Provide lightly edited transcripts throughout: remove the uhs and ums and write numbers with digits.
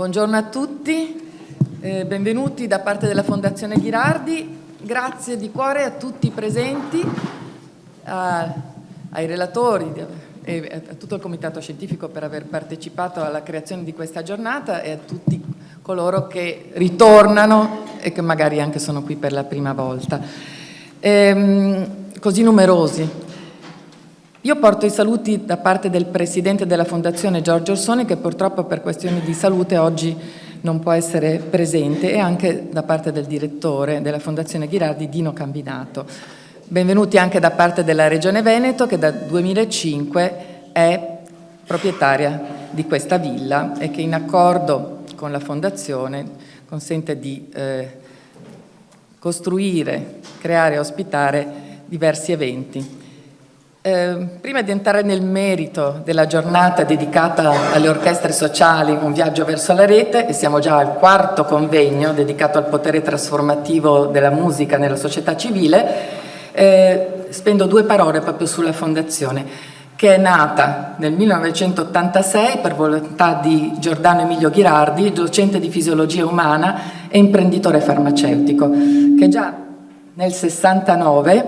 Buongiorno a tutti, benvenuti da parte della Fondazione Ghirardi. Grazie di cuore a tutti i presenti, ai relatori e a tutto il comitato scientifico per aver partecipato alla creazione di questa giornata e a tutti coloro che ritornano e che magari anche sono qui per la prima volta. Così numerosi. Io porto i saluti da parte del presidente della Fondazione Giorgio Orsoni, che purtroppo per questioni di salute oggi non può essere presente, e anche da parte del direttore della Fondazione Ghirardi, Dino Cambinato. Benvenuti anche da parte della Regione Veneto, che dal 2005 è proprietaria di questa villa e che in accordo con la Fondazione consente di costruire, creare e ospitare diversi eventi. Prima di entrare nel merito della giornata dedicata alle orchestre sociali, un viaggio verso la rete, e siamo già al quarto convegno dedicato al potere trasformativo della musica nella società civile, spendo due parole proprio sulla Fondazione, che è nata nel 1986 per volontà di Giordano Emilio Ghirardi, docente di fisiologia umana e imprenditore farmaceutico, che già nel 69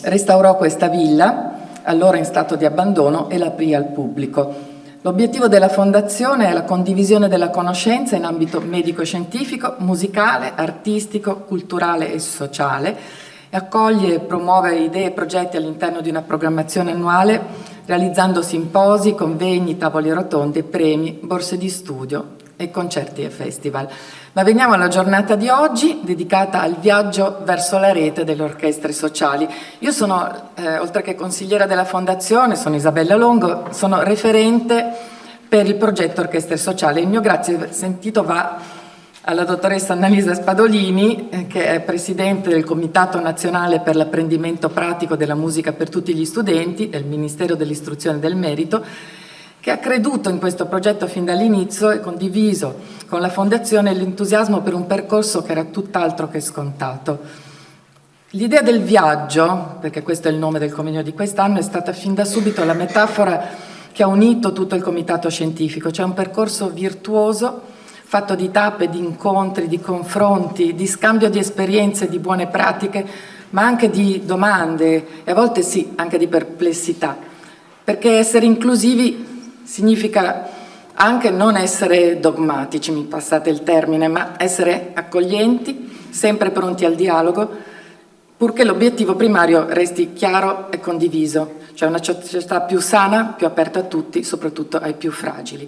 restaurò questa villa, allora in stato di abbandono, e l'aprì al pubblico. L'obiettivo della Fondazione è la condivisione della conoscenza in ambito medico-scientifico, musicale, artistico, culturale e sociale, e accoglie e promuove idee e progetti all'interno di una programmazione annuale, realizzando simposi, convegni, tavoli rotondi, premi, borse di studio e concerti e festival. Ma veniamo alla giornata di oggi, dedicata al viaggio verso la rete delle orchestre sociali. Io sono, oltre che consigliera della Fondazione, sono Isabella Longo, sono referente per il progetto Orchestre Sociali. Il mio grazie sentito va alla dottoressa Annalisa Spadolini, che è presidente del Comitato Nazionale per l'Apprendimento Pratico della Musica per tutti gli studenti del Ministero dell'Istruzione e del Merito, che ha creduto in questo progetto fin dall'inizio e condiviso con la Fondazione l'entusiasmo per un percorso che era tutt'altro che scontato. L'idea del viaggio, perché questo è il nome del convegno di quest'anno, è stata fin da subito la metafora che ha unito tutto il comitato scientifico, cioè un percorso virtuoso fatto di tappe, di incontri, di confronti, di scambio di esperienze, di buone pratiche, ma anche di domande e a volte sì, anche di perplessità, perché essere inclusivi significa anche non essere dogmatici, mi passate il termine, ma essere accoglienti, sempre pronti al dialogo, purché l'obiettivo primario resti chiaro e condiviso, cioè una società più sana, più aperta a tutti, soprattutto ai più fragili.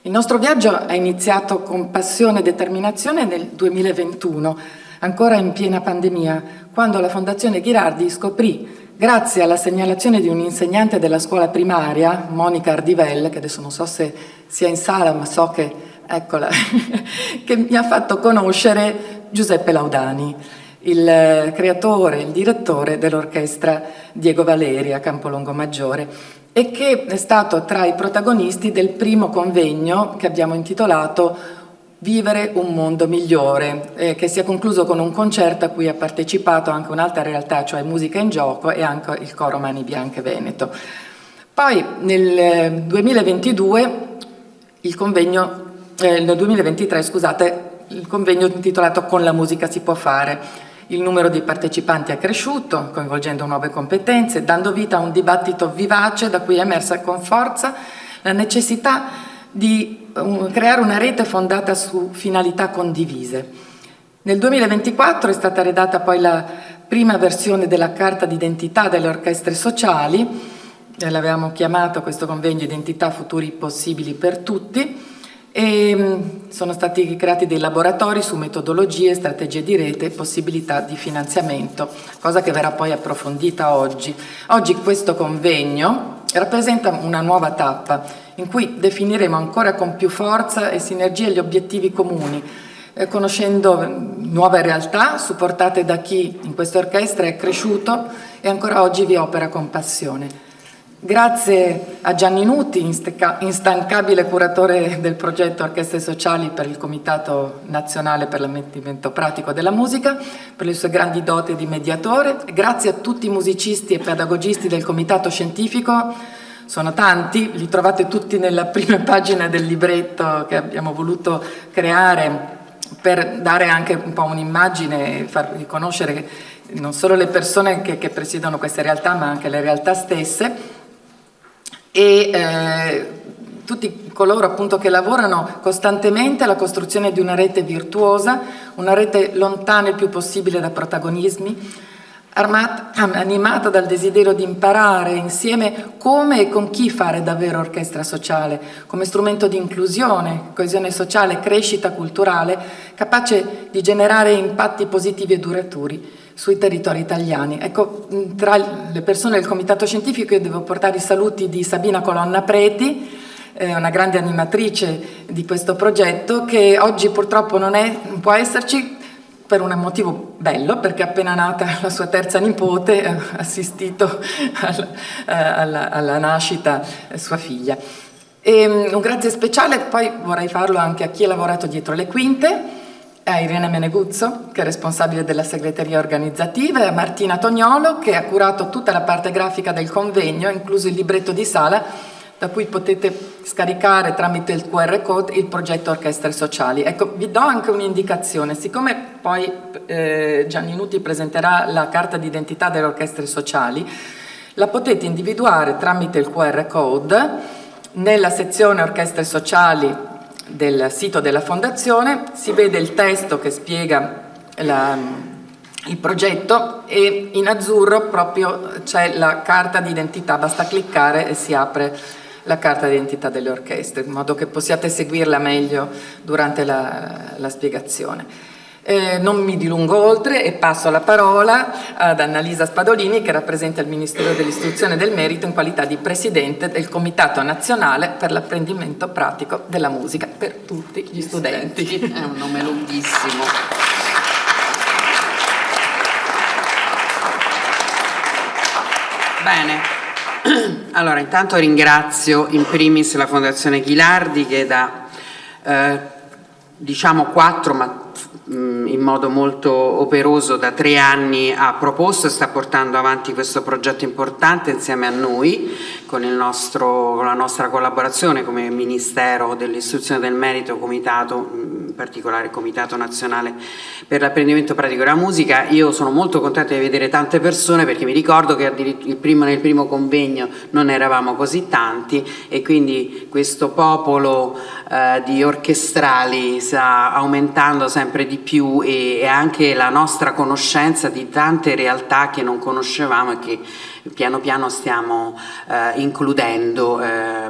Il nostro viaggio è iniziato con passione e determinazione nel 2021, ancora in piena pandemia, quando la Fondazione Ghirardi scoprì, grazie alla segnalazione di un insegnante della scuola primaria, Monica Ardivelle, che adesso non so se sia in sala, ma so che, eccola, che mi ha fatto conoscere Giuseppe Laudani, il creatore, il direttore dell'orchestra Diego Valeri a Campolongo Maggiore, e che è stato tra i protagonisti del primo convegno che abbiamo intitolato Vivere un mondo migliore, che si è concluso con un concerto a cui ha partecipato anche un'altra realtà, cioè Musica in Gioco, e anche il coro Mani Bianche Veneto. Poi nel 2022 nel 2023, scusate, il convegno intitolato Con la musica si può fare. Il numero di partecipanti è cresciuto, coinvolgendo nuove competenze, dando vita a un dibattito vivace da cui è emersa con forza la necessità di creare una rete fondata su finalità condivise. Nel 2024 è stata redatta poi la prima versione della carta d'identità delle orchestre sociali, l'avevamo chiamato questo convegno Identità futuri possibili per tutti, e sono stati creati dei laboratori su metodologie, strategie di rete e possibilità di finanziamento, cosa che verrà poi approfondita oggi. Oggi questo convegno rappresenta una nuova tappa in cui definiremo ancora con più forza e sinergia gli obiettivi comuni, conoscendo nuove realtà supportate da chi in queste orchestre è cresciuto e ancora oggi vi opera con passione. Grazie a Gianni Nuti, instancabile curatore del progetto Orchestre Sociali per il Comitato Nazionale per l'Apprendimento Pratico della Musica, per le sue grandi doti di mediatore. Grazie a tutti i musicisti e pedagogisti del Comitato Scientifico, sono tanti, li trovate tutti nella prima pagina del libretto che abbiamo voluto creare per dare anche un po' un'immagine e far riconoscere non solo le persone che presiedono queste realtà, ma anche le realtà stesse, e tutti coloro appunto che lavorano costantemente alla costruzione di una rete virtuosa, una rete lontana il più possibile da protagonismi, animata dal desiderio di imparare insieme come e con chi fare davvero orchestra sociale, come strumento di inclusione, coesione sociale, crescita culturale, capace di generare impatti positivi e duraturi sui territori italiani. Ecco, tra le persone del comitato scientifico io devo portare i saluti di Sabina Colonna Preti, una grande animatrice di questo progetto, che oggi purtroppo non può esserci per un motivo bello, perché è appena nata la sua terza nipote, ha assistito alla nascita sua figlia. E un grazie speciale poi vorrei farlo anche a chi ha lavorato dietro le quinte, a Irene Meneguzzo, che è responsabile della segreteria organizzativa, e a Martina Tognolo, che ha curato tutta la parte grafica del convegno, incluso il libretto di sala, da cui potete scaricare tramite il QR code il progetto Orchestre Sociali. Ecco, vi do anche un'indicazione, siccome poi Gianni Nuti presenterà la carta d'identità delle orchestre sociali, la potete individuare tramite il QR code nella sezione Orchestre Sociali del sito della Fondazione. Si vede il testo che spiega il progetto, e in azzurro proprio c'è la carta d'identità, basta cliccare e si apre la carta d'identità delle orchestre, in modo che possiate seguirla meglio durante la spiegazione. Non mi dilungo oltre e passo la parola ad Annalisa Spadolini, che rappresenta il Ministero dell'Istruzione e del Merito in qualità di Presidente del Comitato Nazionale per l'Apprendimento Pratico della Musica per tutti gli studenti. È un nome lunghissimo. Bene. Allora, intanto ringrazio in primis la Fondazione Ghilardi, che da diciamo 4, ma in modo molto operoso da 3 anni ha proposto e sta portando avanti questo progetto importante insieme a noi, con la nostra collaborazione come Ministero dell'Istruzione e del Merito, Comitato, in particolare Comitato Nazionale per l'Apprendimento Pratico della Musica. Io sono molto contenta di vedere tante persone, perché mi ricordo che nel primo convegno non eravamo così tanti, e quindi questo popolo di orchestrali sta aumentando sempre di più, e anche la nostra conoscenza di tante realtà che non conoscevamo e che piano piano stiamo includendo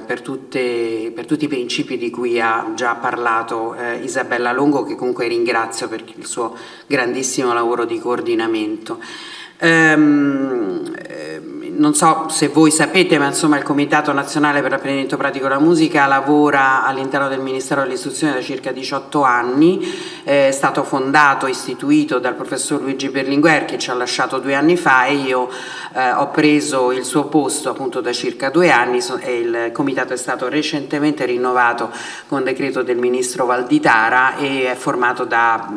per tutti i principi di cui ha già parlato Isabella Longo, che comunque ringrazio per il suo grandissimo lavoro di coordinamento. Non so se voi sapete, ma insomma il Comitato Nazionale per l'Apprendimento Pratico della Musica lavora all'interno del Ministero dell'Istruzione da circa 18 anni, è stato fondato, istituito dal professor Luigi Berlinguer, che ci ha lasciato 2 anni fa, e io ho preso il suo posto appunto da circa 2 anni, e il Comitato è stato recentemente rinnovato con decreto del Ministro Valditara, e è formato da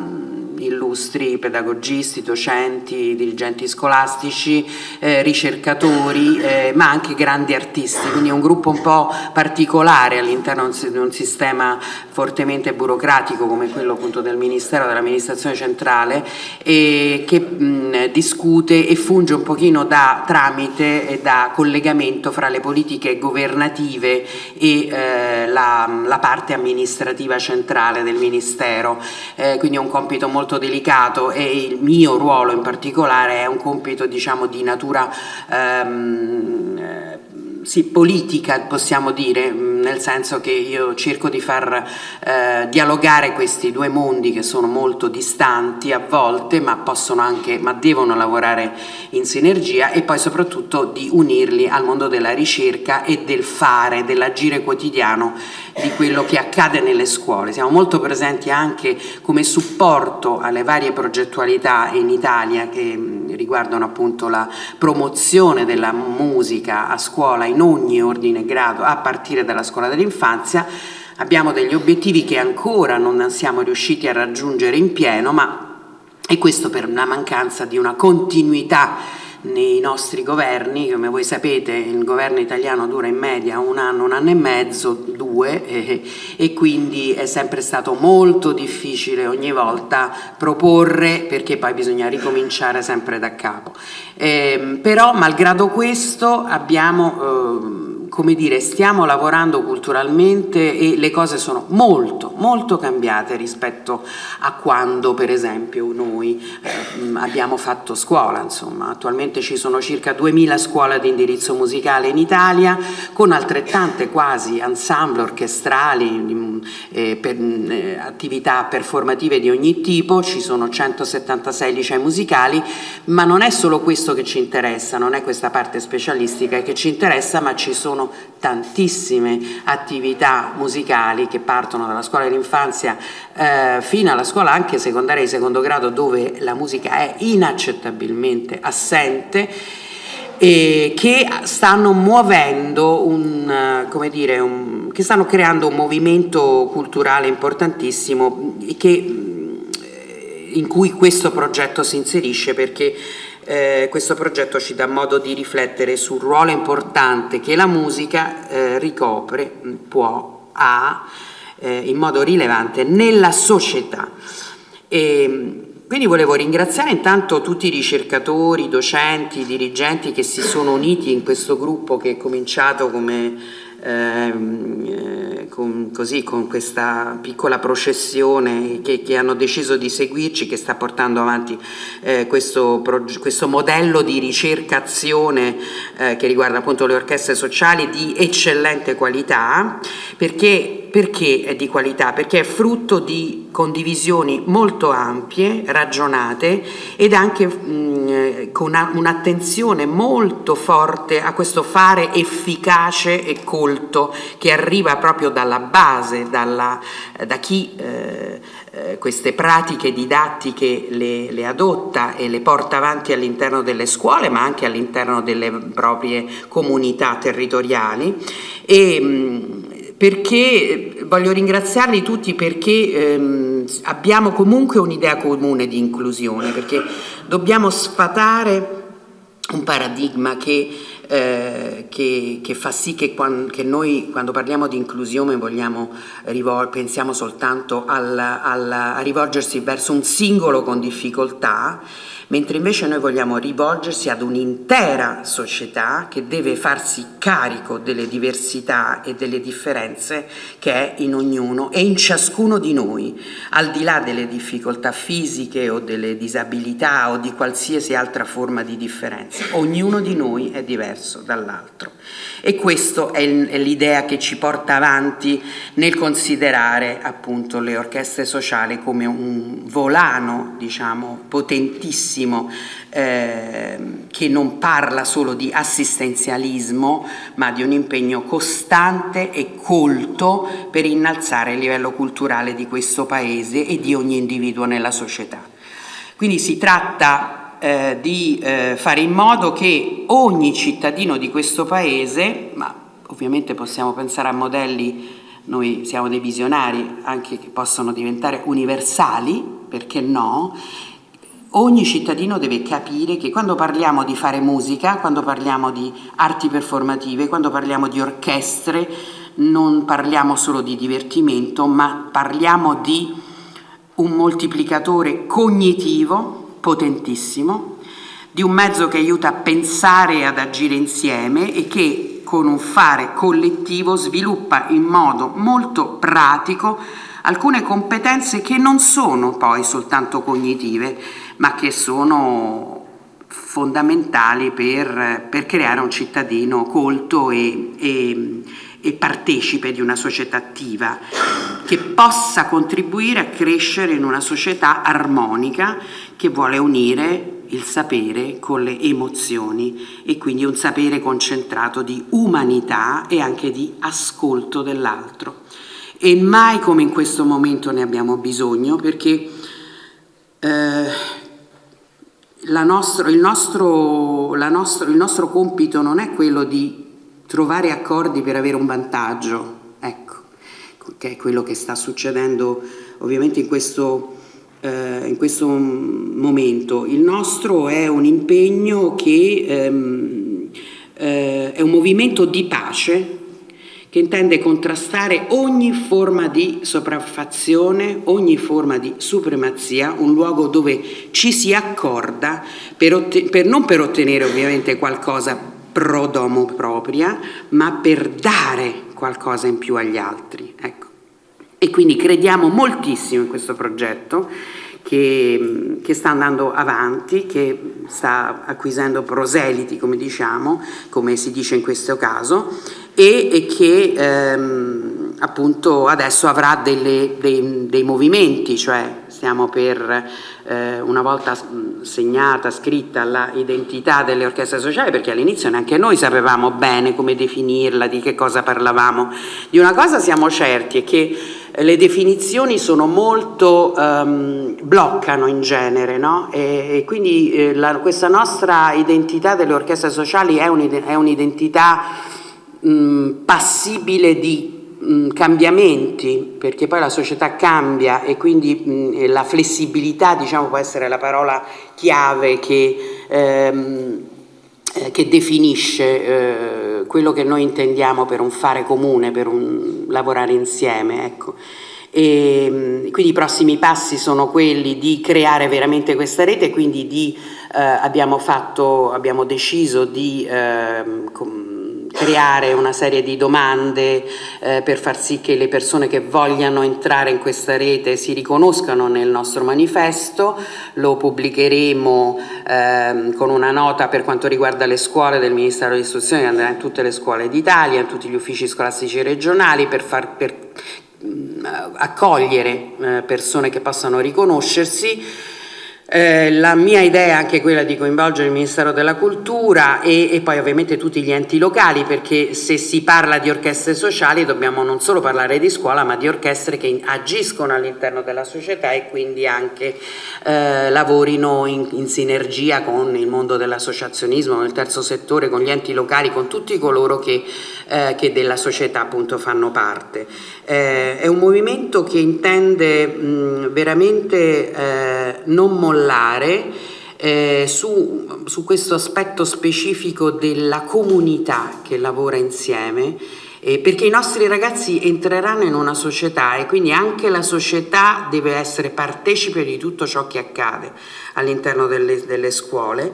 illustri pedagogisti, docenti, dirigenti scolastici, ricercatori, ma anche grandi artisti, quindi è un gruppo un po' particolare all'interno di un sistema fortemente burocratico come quello appunto del Ministero, dell'amministrazione centrale, e che discute e funge un pochino da tramite e da collegamento fra le politiche governative e la parte amministrativa centrale del Ministero, quindi è un compito molto delicato, e il mio ruolo in particolare è un compito, diciamo, di natura sì, politica, possiamo dire, nel senso che io cerco di far dialogare questi 2 mondi che sono molto distanti a volte, ma devono lavorare in sinergia, e poi soprattutto di unirli al mondo della ricerca e del fare, dell'agire quotidiano di quello che accade nelle scuole. Siamo molto presenti anche come supporto alle varie progettualità in Italia che riguardano appunto la promozione della musica a scuola in ogni ordine e grado, a partire dalla scuola dell'infanzia. Abbiamo degli obiettivi che ancora non siamo riusciti a raggiungere in pieno, ma è questo per una mancanza di una continuità nei nostri governi. Come voi sapete, il governo italiano dura in media un anno e mezzo, 2, e quindi è sempre stato molto difficile ogni volta proporre, perché poi bisogna ricominciare sempre da capo. Però malgrado questo abbiamo come dire, stiamo lavorando culturalmente e le cose sono molto cambiate rispetto a quando, per esempio, noi abbiamo fatto scuola. Insomma, attualmente ci sono circa 2000 scuole di indirizzo musicale in Italia, con altrettante quasi ensemble orchestrali, attività performative di ogni tipo. Ci sono 176 licei musicali, ma non è solo questo che ci interessa, non è questa parte specialistica che ci interessa, ma ci sono tantissime attività musicali che partono dalla scuola dell'infanzia fino alla scuola anche secondaria di secondo grado, dove la musica è inaccettabilmente assente, e che stanno muovendo che stanno creando un movimento culturale importantissimo in cui questo progetto si inserisce, perché questo progetto ci dà modo di riflettere sul ruolo importante che la musica ricopre, ha in modo rilevante nella società. Quindi volevo ringraziare intanto tutti i ricercatori, docenti, dirigenti che si sono uniti in questo gruppo che è cominciato con questa piccola processione, che hanno deciso di seguirci, che sta portando avanti questo modello di ricercazione che riguarda appunto le orchestre sociali di eccellente qualità. Perché è di qualità? Perché è frutto di condivisioni molto ampie, ragionate, ed anche con un'attenzione molto forte a questo fare efficace e colto che arriva proprio dalla base, da chi queste pratiche didattiche le adotta e le porta avanti all'interno delle scuole, ma anche all'interno delle proprie comunità territoriali. Perché voglio ringraziarli tutti, perché abbiamo comunque un'idea comune di inclusione, perché dobbiamo sfatare un paradigma che fa sì che noi, quando parliamo di inclusione, pensiamo soltanto a rivolgersi verso un singolo con difficoltà, mentre invece noi vogliamo rivolgersi ad un'intera società che deve farsi carico delle diversità e delle differenze che è in ognuno e in ciascuno di noi, al di là delle difficoltà fisiche o delle disabilità o di qualsiasi altra forma di differenza. Ognuno di noi è diverso dall'altro, e questa è l'idea che ci porta avanti nel considerare appunto le orchestre sociali come un volano, diciamo, potentissimo, che non parla solo di assistenzialismo, ma di un impegno costante e colto per innalzare il livello culturale di questo paese e di ogni individuo nella società. Quindi si tratta di fare in modo che ogni cittadino di questo paese, ma ovviamente possiamo pensare a modelli, noi siamo dei visionari, anche che possono diventare universali, perché no? Ogni cittadino deve capire che quando parliamo di fare musica, quando parliamo di arti performative, quando parliamo di orchestre, non parliamo solo di divertimento, ma parliamo di un moltiplicatore cognitivo potentissimo, di un mezzo che aiuta a pensare e ad agire insieme e che con un fare collettivo sviluppa in modo molto pratico alcune competenze che non sono poi soltanto cognitive, ma che sono fondamentali per creare un cittadino colto e partecipe di una società attiva, che possa contribuire a crescere in una società armonica che vuole unire il sapere con le emozioni, e quindi un sapere concentrato di umanità e anche di ascolto dell'altro. E mai come in questo momento ne abbiamo bisogno, perché il nostro compito non è quello di trovare accordi per avere un vantaggio, ecco, che è quello che sta succedendo ovviamente in questo in questo momento. Il nostro è un impegno che è un movimento di pace che intende contrastare ogni forma di sopraffazione, ogni forma di supremazia, un luogo dove ci si accorda non per ottenere ovviamente qualcosa pro domo propria, ma per dare qualcosa in più agli altri. Ecco. E quindi crediamo moltissimo in questo progetto che sta andando avanti, che sta acquisendo proseliti, come diciamo, come si dice in questo caso, e che appunto adesso avrà dei movimenti, cioè stiamo per una volta segnata, scritta l'identità delle orchestre sociali, perché all'inizio neanche noi sapevamo bene come definirla, di che cosa parlavamo. Di una cosa siamo certi, è che le definizioni sono molto bloccano in genere, no? E quindi questa nostra identità delle orchestre sociali è un'identità passibile di cambiamenti, perché poi la società cambia e quindi la flessibilità, diciamo, può essere la parola chiave che definisce quello che noi intendiamo per un fare comune, per un lavorare insieme, ecco. E quindi i prossimi passi sono quelli di creare veramente questa rete, quindi abbiamo deciso di creare una serie di domande per far sì che le persone che vogliano entrare in questa rete si riconoscano nel nostro manifesto. Lo pubblicheremo con una nota per quanto riguarda le scuole del Ministero dell'Istruzione, che andrà in tutte le scuole d'Italia, in tutti gli uffici scolastici regionali, per accogliere persone che possano riconoscersi. La mia idea è anche quella di coinvolgere il Ministero della Cultura e poi ovviamente tutti gli enti locali, perché se si parla di orchestre sociali dobbiamo non solo parlare di scuola, ma di orchestre che agiscono all'interno della società e quindi anche lavorino in sinergia con il mondo dell'associazionismo, del terzo settore, con gli enti locali, con tutti coloro che della società appunto fanno parte. È un movimento che intende veramente non mollare su questo aspetto specifico della comunità che lavora insieme, perché i nostri ragazzi entreranno in una società e quindi anche la società deve essere partecipe di tutto ciò che accade all'interno delle scuole.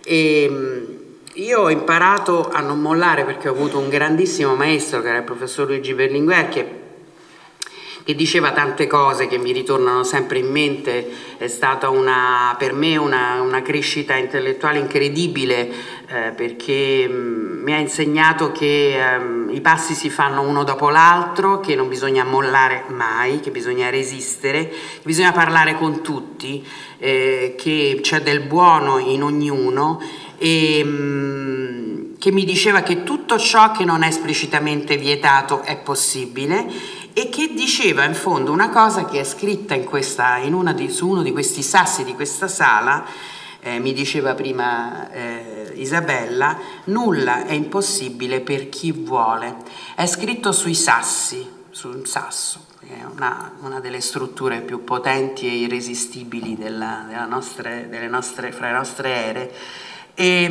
Io ho imparato a non mollare perché ho avuto un grandissimo maestro che era il professor Luigi Berlinguer, che diceva tante cose che mi ritornano sempre in mente. È stata per me una crescita intellettuale incredibile, perché mi ha insegnato che i passi si fanno uno dopo l'altro, che non bisogna mollare mai, che bisogna resistere, che bisogna parlare con tutti, che c'è del buono in ognuno, e che mi diceva che tutto ciò che non è esplicitamente vietato è possibile, e che diceva in fondo una cosa che è scritta su uno di questi sassi di questa sala. Mi diceva prima Isabella: nulla è impossibile per chi vuole. È scritto sui sassi, su un sasso, che è una delle strutture più potenti e irresistibili fra le nostre ere. E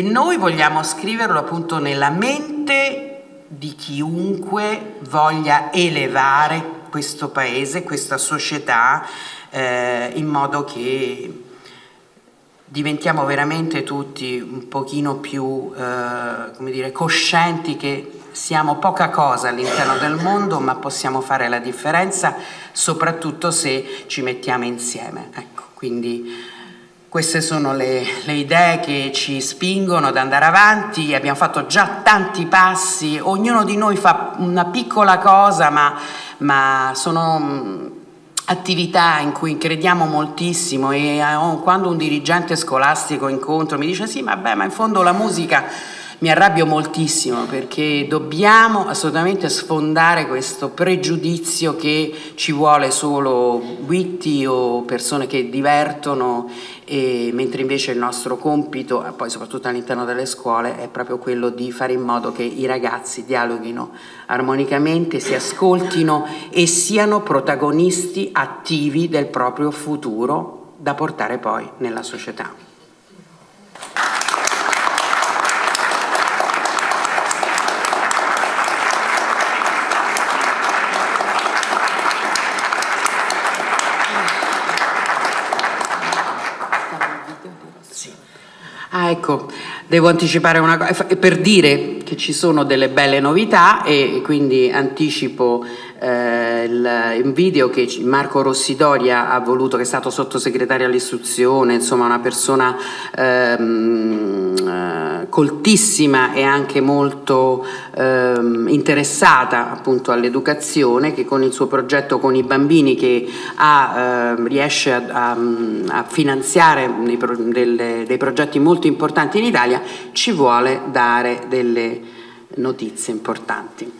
noi vogliamo scriverlo appunto nella mente di chiunque voglia elevare questo paese, questa società, in modo che diventiamo veramente tutti un pochino più coscienti che siamo poca cosa all'interno del mondo, ma possiamo fare la differenza soprattutto se ci mettiamo insieme. Ecco, quindi queste sono le idee che ci spingono ad andare avanti. Abbiamo fatto già tanti passi, ognuno di noi fa una piccola cosa, ma sono attività in cui crediamo moltissimo, e quando un dirigente scolastico incontro mi dice: sì, vabbè, ma in fondo la musica Mi arrabbio moltissimo perché dobbiamo assolutamente sfondare questo pregiudizio che ci vuole solo guitti o persone che divertono, mentre invece il nostro compito, poi soprattutto all'interno delle scuole, è proprio quello di fare in modo che i ragazzi dialoghino armonicamente, si ascoltino e siano protagonisti attivi del proprio futuro da portare poi nella società. Ah, ecco, devo anticipare una cosa per dire che ci sono delle belle novità e quindi anticipo il video che Marco Rossidoria ha voluto, che è stato sottosegretario all'istruzione, insomma una persona coltissima e anche molto interessata appunto all'educazione, che con il suo progetto con i bambini che riesce a finanziare dei progetti molto importanti in Italia, ci vuole dare delle notizie importanti.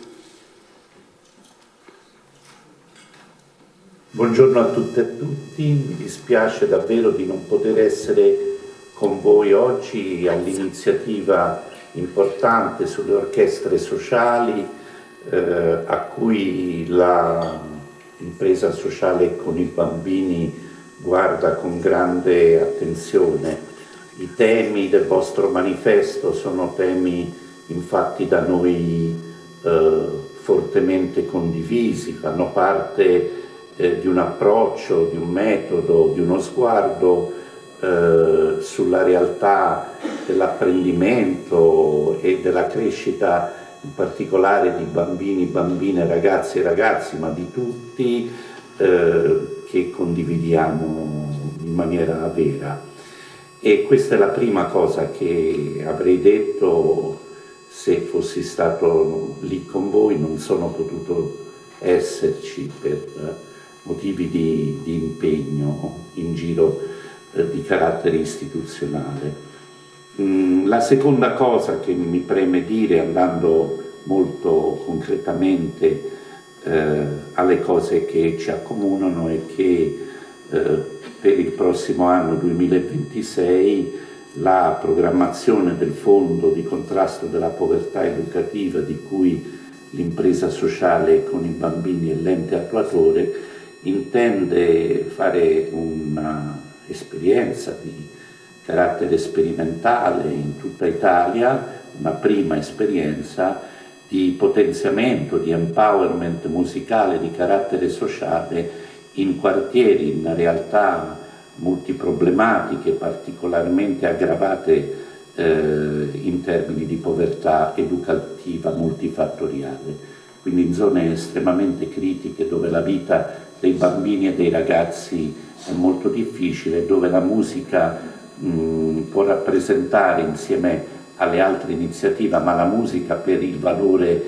Buongiorno a tutte e a tutti, mi dispiace davvero di non poter essere con voi oggi all'iniziativa importante sulle orchestre sociali a cui l'impresa sociale con i bambini guarda con grande attenzione. I temi del vostro manifesto sono temi infatti da noi fortemente condivisi, fanno parte di un approccio, di un metodo, di uno sguardo sulla realtà dell'apprendimento e della crescita in particolare di bambini, bambine, ragazzi e ragazzi, ma di tutti, che condividiamo in maniera vera. E questa è la prima cosa che avrei detto se fossi stato lì con voi. Non sono potuto esserci per motivi di impegno in giro di carattere istituzionale. La seconda cosa che mi preme dire, andando molto concretamente alle cose che ci accomunano, è che per il prossimo anno 2026 la programmazione del Fondo di contrasto della povertà educativa, di cui l'impresa sociale con i bambini è l'ente attuatore, intende fare un'esperienza di carattere sperimentale in tutta Italia, una prima esperienza di potenziamento, di empowerment musicale di carattere sociale in quartieri, in realtà multiproblematiche, particolarmente aggravate in termini di povertà educativa multifattoriale, quindi in zone estremamente critiche dove la vita dei bambini e dei ragazzi è molto difficile, dove la musica può rappresentare insieme alle altre iniziative, ma la musica per il valore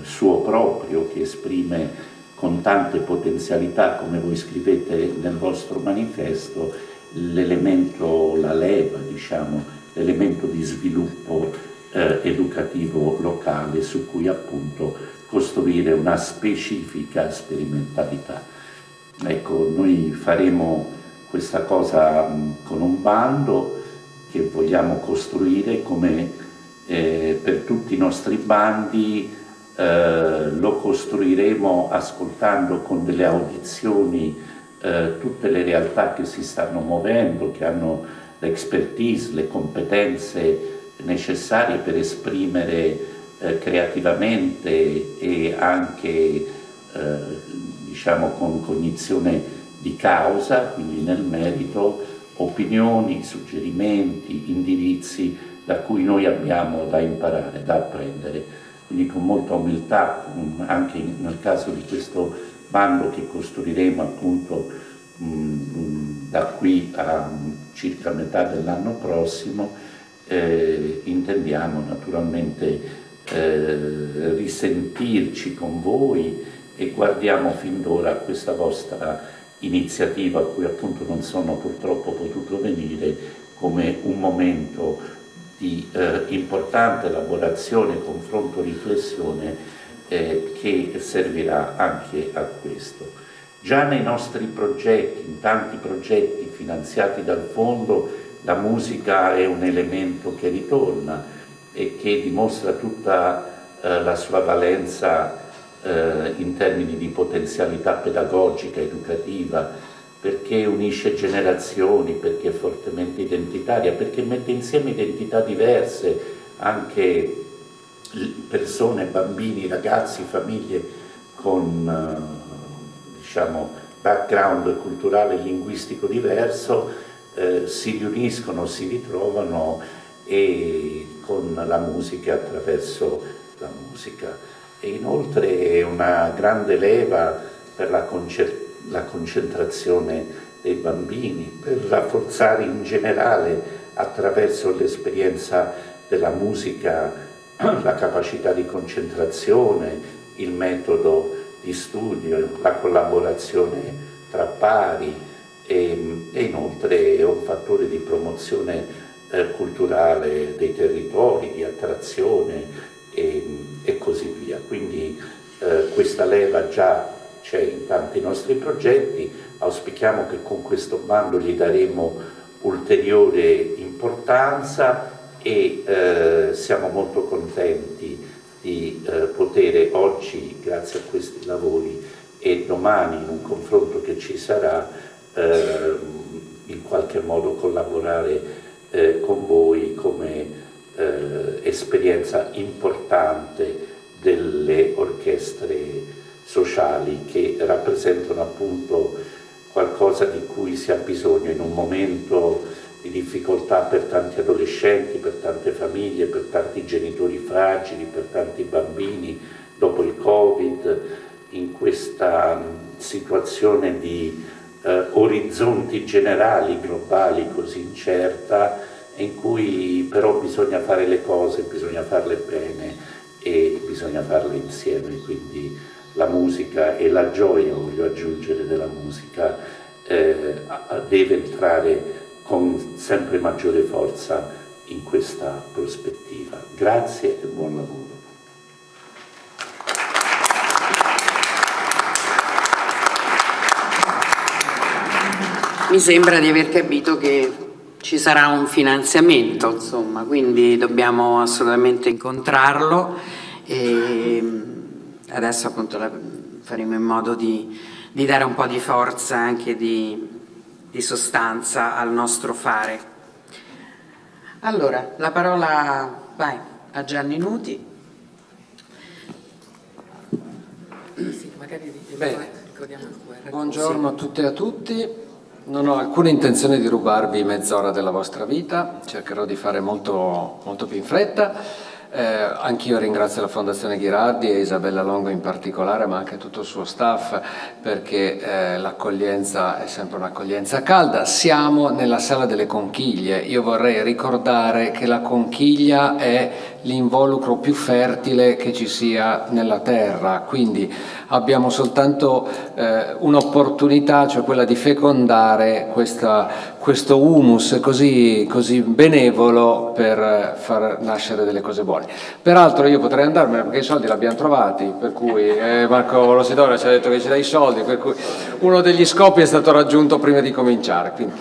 suo proprio che esprime con tante potenzialità, come voi scrivete nel vostro manifesto, l'elemento, la leva, diciamo, l'elemento di sviluppo educativo locale su cui appunto costruire una specifica sperimentalità. Ecco, noi faremo questa cosa con un bando che vogliamo costruire come per tutti i nostri bandi. Lo costruiremo ascoltando con delle audizioni tutte le realtà che si stanno muovendo, che hanno l'expertise, le competenze necessarie per esprimere creativamente e anche diciamo con cognizione di causa, quindi nel merito, opinioni, suggerimenti, indirizzi da cui noi abbiamo da imparare, da apprendere. Quindi con molta umiltà, anche nel caso di questo bando che costruiremo appunto da qui a circa metà dell'anno prossimo, intendiamo naturalmente risentirci con voi e guardiamo fin d'ora questa vostra iniziativa, a cui appunto non sono purtroppo potuto venire, come un momento di importante elaborazione, confronto, riflessione che servirà anche a questo. Già nei nostri progetti, in tanti progetti finanziati dal fondo, la musica è un elemento che ritorna e che dimostra tutta la sua valenza in termini di potenzialità pedagogica, educativa, perché unisce generazioni, perché è fortemente identitaria, perché mette insieme identità diverse, anche persone, bambini, ragazzi, famiglie con diciamo background culturale e linguistico diverso, si riuniscono, si ritrovano e con la musica, attraverso la musica. E inoltre è una grande leva per la concentrazione dei bambini, per rafforzare in generale attraverso l'esperienza della musica la capacità di concentrazione, il metodo di studio, la collaborazione tra pari e inoltre è un fattore di promozione culturale dei territori, di attrazione e così via. Quindi questa leva già c'è in tanti nostri progetti, auspichiamo che con questo bando gli daremo ulteriore importanza e siamo molto contenti di poter oggi, grazie a questi lavori e domani in un confronto che ci sarà, in qualche modo collaborare con voi come esperienza importante delle orchestre sociali che rappresentano appunto qualcosa di cui si ha bisogno in un momento di difficoltà per tanti adolescenti, per tante famiglie, per tanti genitori fragili, per tanti bambini dopo il Covid, in questa situazione di orizzonti generali, globali, così incerta, in cui però bisogna fare le cose, bisogna farle bene e bisogna farle insieme. Quindi la musica e la gioia, voglio aggiungere, della musica deve entrare con sempre maggiore forza in questa prospettiva. Grazie e buon lavoro. Mi sembra di aver capito che ci sarà un finanziamento, insomma, quindi dobbiamo assolutamente incontrarlo e adesso appunto faremo in modo di dare un po' di forza, anche di sostanza al nostro fare. Allora, la parola vai a Gianni Nuti. Sì, magari ricordiamo il QR. Buongiorno a tutte e a tutti. Non ho alcuna intenzione di rubarvi mezz'ora della vostra vita, cercherò di fare molto più in fretta. Anch'io ringrazio la Fondazione Ghirardi e Isabella Longo in particolare, ma anche tutto il suo staff, perché l'accoglienza è sempre un'accoglienza calda. Siamo nella Sala delle Conchiglie. Io vorrei ricordare che la conchiglia è l'involucro più fertile che ci sia nella terra, quindi abbiamo soltanto un'opportunità, cioè quella di fecondare questo humus così benevolo per far nascere delle cose buone. Peraltro io potrei andarmene perché i soldi li abbiamo trovati, per cui Marco Losidoro ci ha detto che ci dà i soldi, per cui uno degli scopi è stato raggiunto prima di cominciare. Quindi,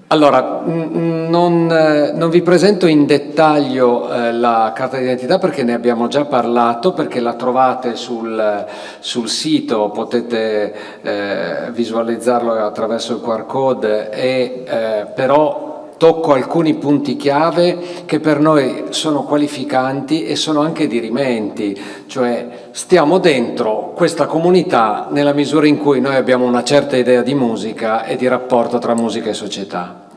allora, non vi presento in dettaglio la carta d'identità perché ne abbiamo già parlato, perché la trovate sul sito, potete visualizzarlo attraverso il QR code, però tocco alcuni punti chiave che per noi sono qualificanti e sono anche dirimenti, cioè stiamo dentro questa comunità nella misura in cui noi abbiamo una certa idea di musica e di rapporto tra musica e società.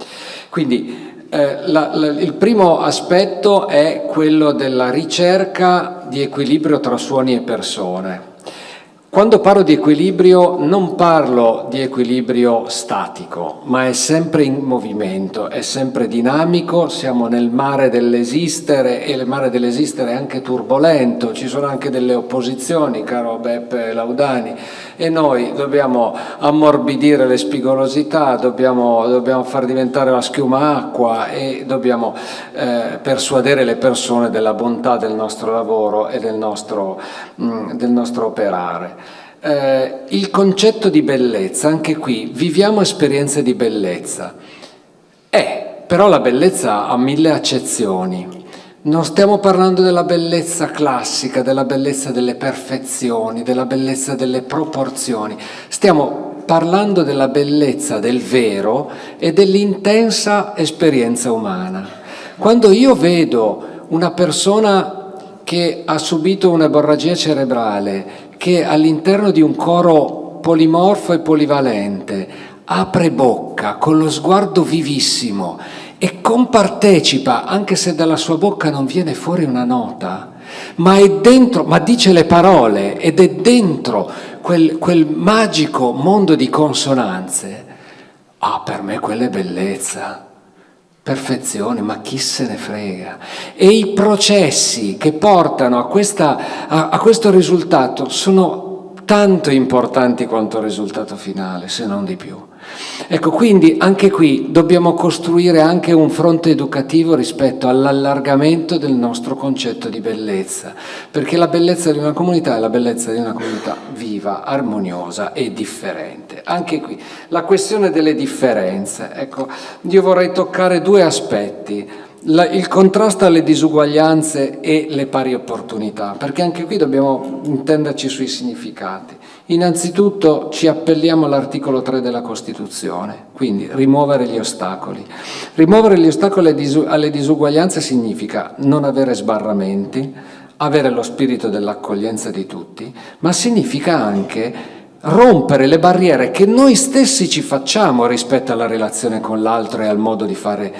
Quindi il primo aspetto è quello della ricerca di equilibrio tra suoni e persone. Quando parlo di equilibrio non parlo di equilibrio statico, ma è sempre in movimento, è sempre dinamico, siamo nel mare dell'esistere e il mare dell'esistere è anche turbolento, ci sono anche delle opposizioni, caro Beppe Laudani, e noi dobbiamo ammorbidire le spigolosità, dobbiamo far diventare la schiuma acqua e dobbiamo persuadere le persone della bontà del nostro lavoro e del nostro operare. Il concetto di bellezza, anche qui viviamo esperienze di bellezza, però la bellezza ha 1000 accezioni. Non stiamo parlando della bellezza classica, della bellezza delle perfezioni, della bellezza delle proporzioni, stiamo parlando della bellezza del vero e dell'intensa esperienza umana. Quando io vedo una persona che ha subito un'emorragia cerebrale, che all'interno di un coro polimorfo e polivalente apre bocca con lo sguardo vivissimo e compartecipa, anche se dalla sua bocca non viene fuori una nota, ma è dentro, ma dice le parole ed è dentro quel magico mondo di consonanze. Per me quella è bellezza. Perfezione, ma chi se ne frega? E i processi che portano a questo risultato sono tanto importanti quanto il risultato finale, se non di più. Ecco, quindi anche qui dobbiamo costruire anche un fronte educativo rispetto all'allargamento del nostro concetto di bellezza, perché la bellezza di una comunità è la bellezza di una comunità viva, armoniosa e differente. Anche qui la questione delle differenze. Ecco, io vorrei toccare 2 aspetti. Il contrasto alle disuguaglianze e le pari opportunità, perché anche qui dobbiamo intenderci sui significati. Innanzitutto ci appelliamo all'articolo 3 della Costituzione, quindi rimuovere gli ostacoli. Rimuovere gli ostacoli alle disuguaglianze significa non avere sbarramenti, avere lo spirito dell'accoglienza di tutti, ma significa anche rompere le barriere che noi stessi ci facciamo rispetto alla relazione con l'altro e al modo di fare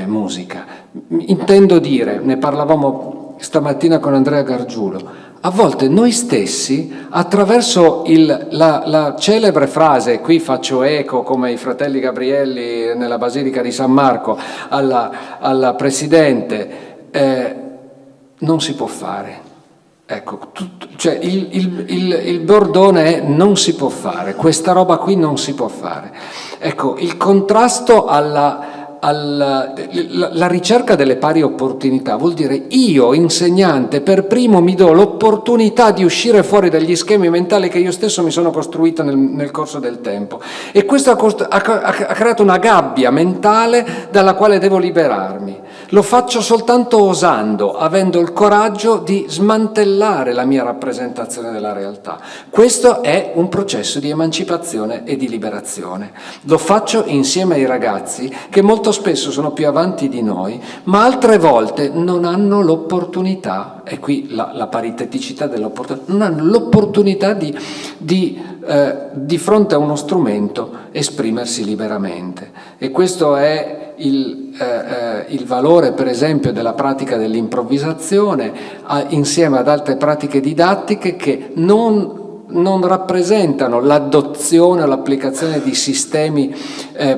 musica. Intendo dire, ne parlavamo stamattina con Andrea Gargiulo, a volte noi stessi, attraverso la celebre frase, qui faccio eco come i fratelli Gabrielli nella Basilica di San Marco, alla Presidente, non si può fare. Ecco, cioè il bordone è non si può fare, questa roba qui non si può fare. Ecco, il contrasto la ricerca delle pari opportunità vuol dire io, insegnante, per primo mi do l'opportunità di uscire fuori dagli schemi mentali che io stesso mi sono costruito nel corso del tempo. E questo ha creato una gabbia mentale dalla quale devo liberarmi. Lo faccio soltanto osando, avendo il coraggio di smantellare la mia rappresentazione della realtà. Questo è un processo di emancipazione e di liberazione. Lo faccio insieme ai ragazzi che molto spesso sono più avanti di noi, ma altre volte non hanno l'opportunità, e qui la pariteticità dell'opportunità, non hanno l'opportunità di fronte a uno strumento esprimersi liberamente. E questo è il valore, per esempio, della pratica dell'improvvisazione insieme ad altre pratiche didattiche che non rappresentano l'adozione o l'applicazione di sistemi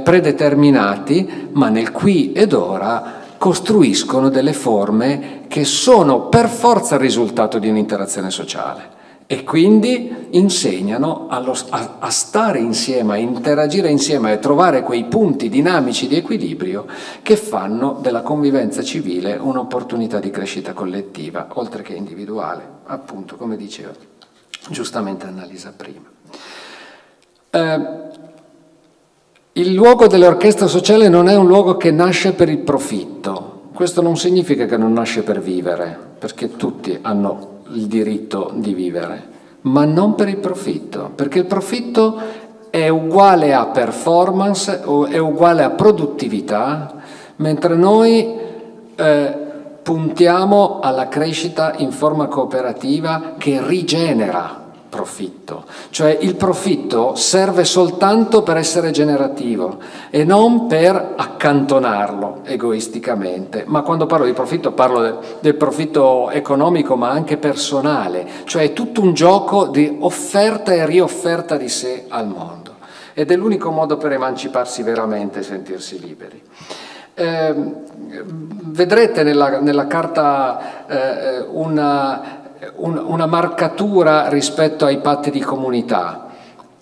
predeterminati, ma nel qui ed ora costruiscono delle forme che sono per forza il risultato di un'interazione sociale. E quindi insegnano a stare insieme, a interagire insieme, a trovare quei punti dinamici di equilibrio che fanno della convivenza civile un'opportunità di crescita collettiva, oltre che individuale, appunto, come diceva giustamente Annalisa prima. Il luogo dell'orchestra sociale non è un luogo che nasce per il profitto. Questo non significa che non nasce per vivere, perché tutti hanno il diritto di vivere, ma non per il profitto, perché il profitto è uguale a performance o è uguale a produttività, mentre noi puntiamo alla crescita in forma cooperativa che rigenera profitto, cioè il profitto serve soltanto per essere generativo e non per accantonarlo egoisticamente, ma quando parlo di profitto parlo del profitto economico ma anche personale, cioè è tutto un gioco di offerta e riofferta di sé al mondo ed è l'unico modo per emanciparsi veramente e sentirsi liberi. Vedrete nella carta una marcatura rispetto ai patti di comunità.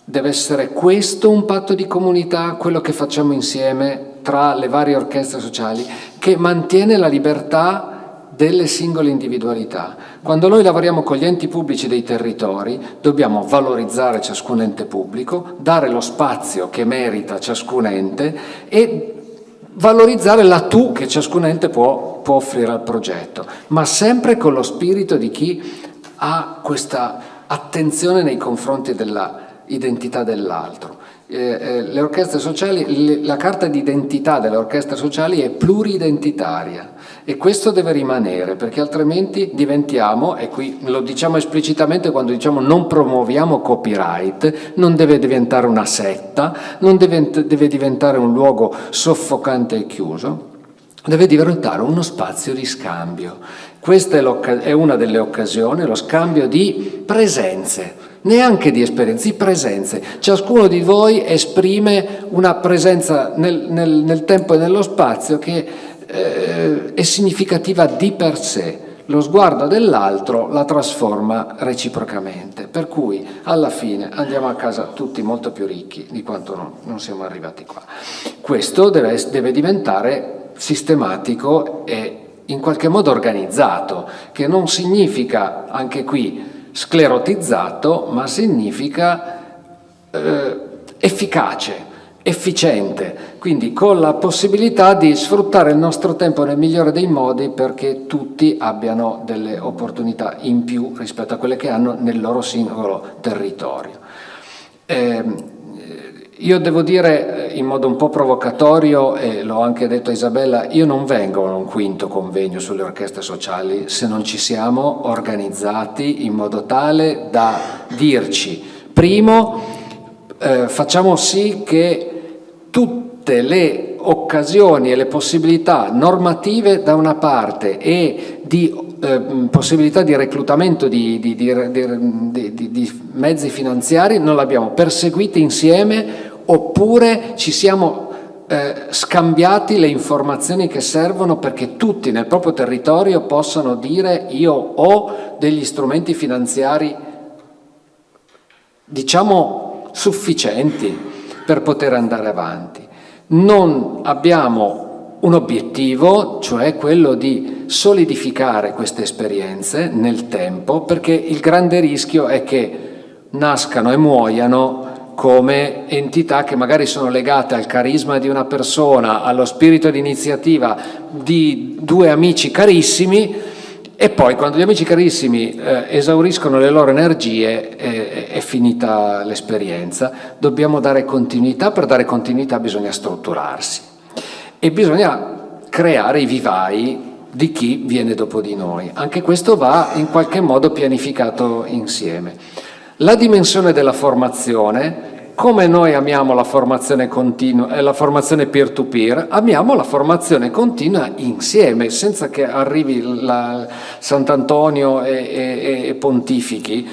Deve essere questo un patto di comunità, quello che facciamo insieme tra le varie orchestre sociali, che mantiene la libertà delle singole individualità. Quando noi lavoriamo con gli enti pubblici dei territori, dobbiamo valorizzare ciascun ente pubblico, dare lo spazio che merita ciascun ente e valorizzare l'attu che ciascun ente può offrire al progetto, ma sempre con lo spirito di chi ha questa attenzione nei confronti della identità dell'altro. Le orchestre sociali, la carta d'identità delle orchestre sociali è pluridentitaria e questo deve rimanere, perché altrimenti diventiamo, e qui lo diciamo esplicitamente quando diciamo non promuoviamo copyright, non deve diventare una setta, non deve diventare un luogo soffocante e chiuso, deve diventare uno spazio di scambio. Questa è una delle occasioni, lo scambio di presenze, neanche di esperienze, di presenze. Ciascuno di voi esprime una presenza nel tempo e nello spazio che è significativa di per sé. Lo sguardo dell'altro la trasforma reciprocamente, per cui alla fine andiamo a casa tutti molto più ricchi di quanto non siamo arrivati qua. Questo deve diventare sistematico e in qualche modo organizzato, che non significa, anche qui, sclerotizzato, ma significa efficace, efficiente, quindi con la possibilità di sfruttare il nostro tempo nel migliore dei modi perché tutti abbiano delle opportunità in più rispetto a quelle che hanno nel loro singolo territorio. Io devo dire in modo un po' provocatorio, e l'ho anche detto a Isabella, io non vengo a un quinto convegno sulle orchestre sociali se non ci siamo organizzati in modo tale da dirci, primo, facciamo sì che tutte le occasioni e le possibilità normative da una parte e di possibilità di reclutamento di mezzi finanziari non l'abbiamo perseguite insieme, oppure ci siamo scambiati le informazioni che servono perché tutti nel proprio territorio possano dire io ho degli strumenti finanziari diciamo sufficienti per poter andare avanti. Non abbiamo un obiettivo, cioè quello di solidificare queste esperienze nel tempo, perché il grande rischio è che nascano e muoiano come entità che magari sono legate al carisma di una persona, allo spirito di iniziativa di due amici carissimi, e poi quando gli amici carissimi esauriscono le loro energie è finita l'esperienza. Dobbiamo dare continuità, per dare continuità bisogna strutturarsi e bisogna creare i vivai di chi viene dopo di noi. Anche questo va in qualche modo pianificato insieme. La dimensione della formazione, come noi amiamo la formazione continua e la formazione peer-to-peer, amiamo la formazione continua insieme, senza che arrivi Sant'Antonio e pontifichi.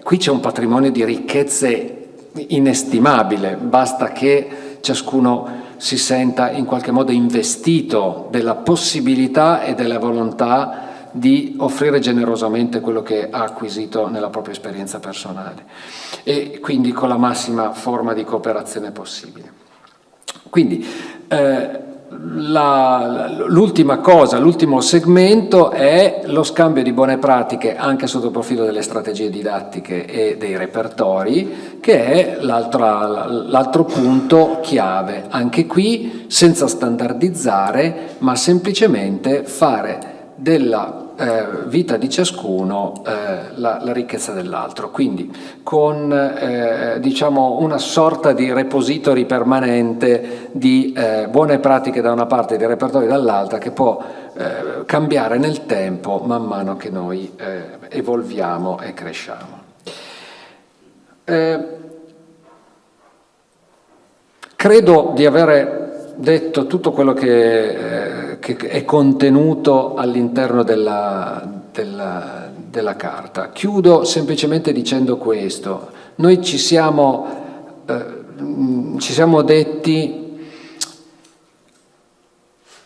Qui c'è un patrimonio di ricchezze inestimabile, basta che ciascuno si senta in qualche modo investito della possibilità e della volontà di offrire generosamente quello che ha acquisito nella propria esperienza personale e quindi con la massima forma di cooperazione possibile. Quindi l'ultima cosa, l'ultimo segmento è lo scambio di buone pratiche anche sotto il profilo delle strategie didattiche e dei repertori, che è l'altro punto chiave. Anche qui senza standardizzare, ma semplicemente fare della vita di ciascuno la ricchezza dell'altro, quindi con diciamo una sorta di repository permanente di buone pratiche da una parte e di repertori dall'altra, che può cambiare nel tempo man mano che noi evolviamo e cresciamo. Credo di avere detto tutto quello che è contenuto all'interno della carta. Chiudo semplicemente dicendo questo. Noi ci siamo detti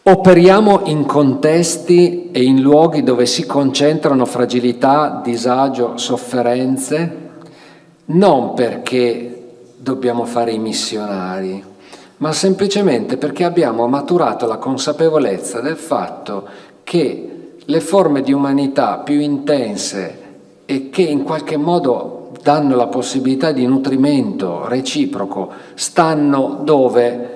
operiamo in contesti e in luoghi dove si concentrano fragilità, disagio, sofferenze, non perché dobbiamo fare i missionari, ma semplicemente perché abbiamo maturato la consapevolezza del fatto che le forme di umanità più intense e che in qualche modo danno la possibilità di nutrimento reciproco stanno dove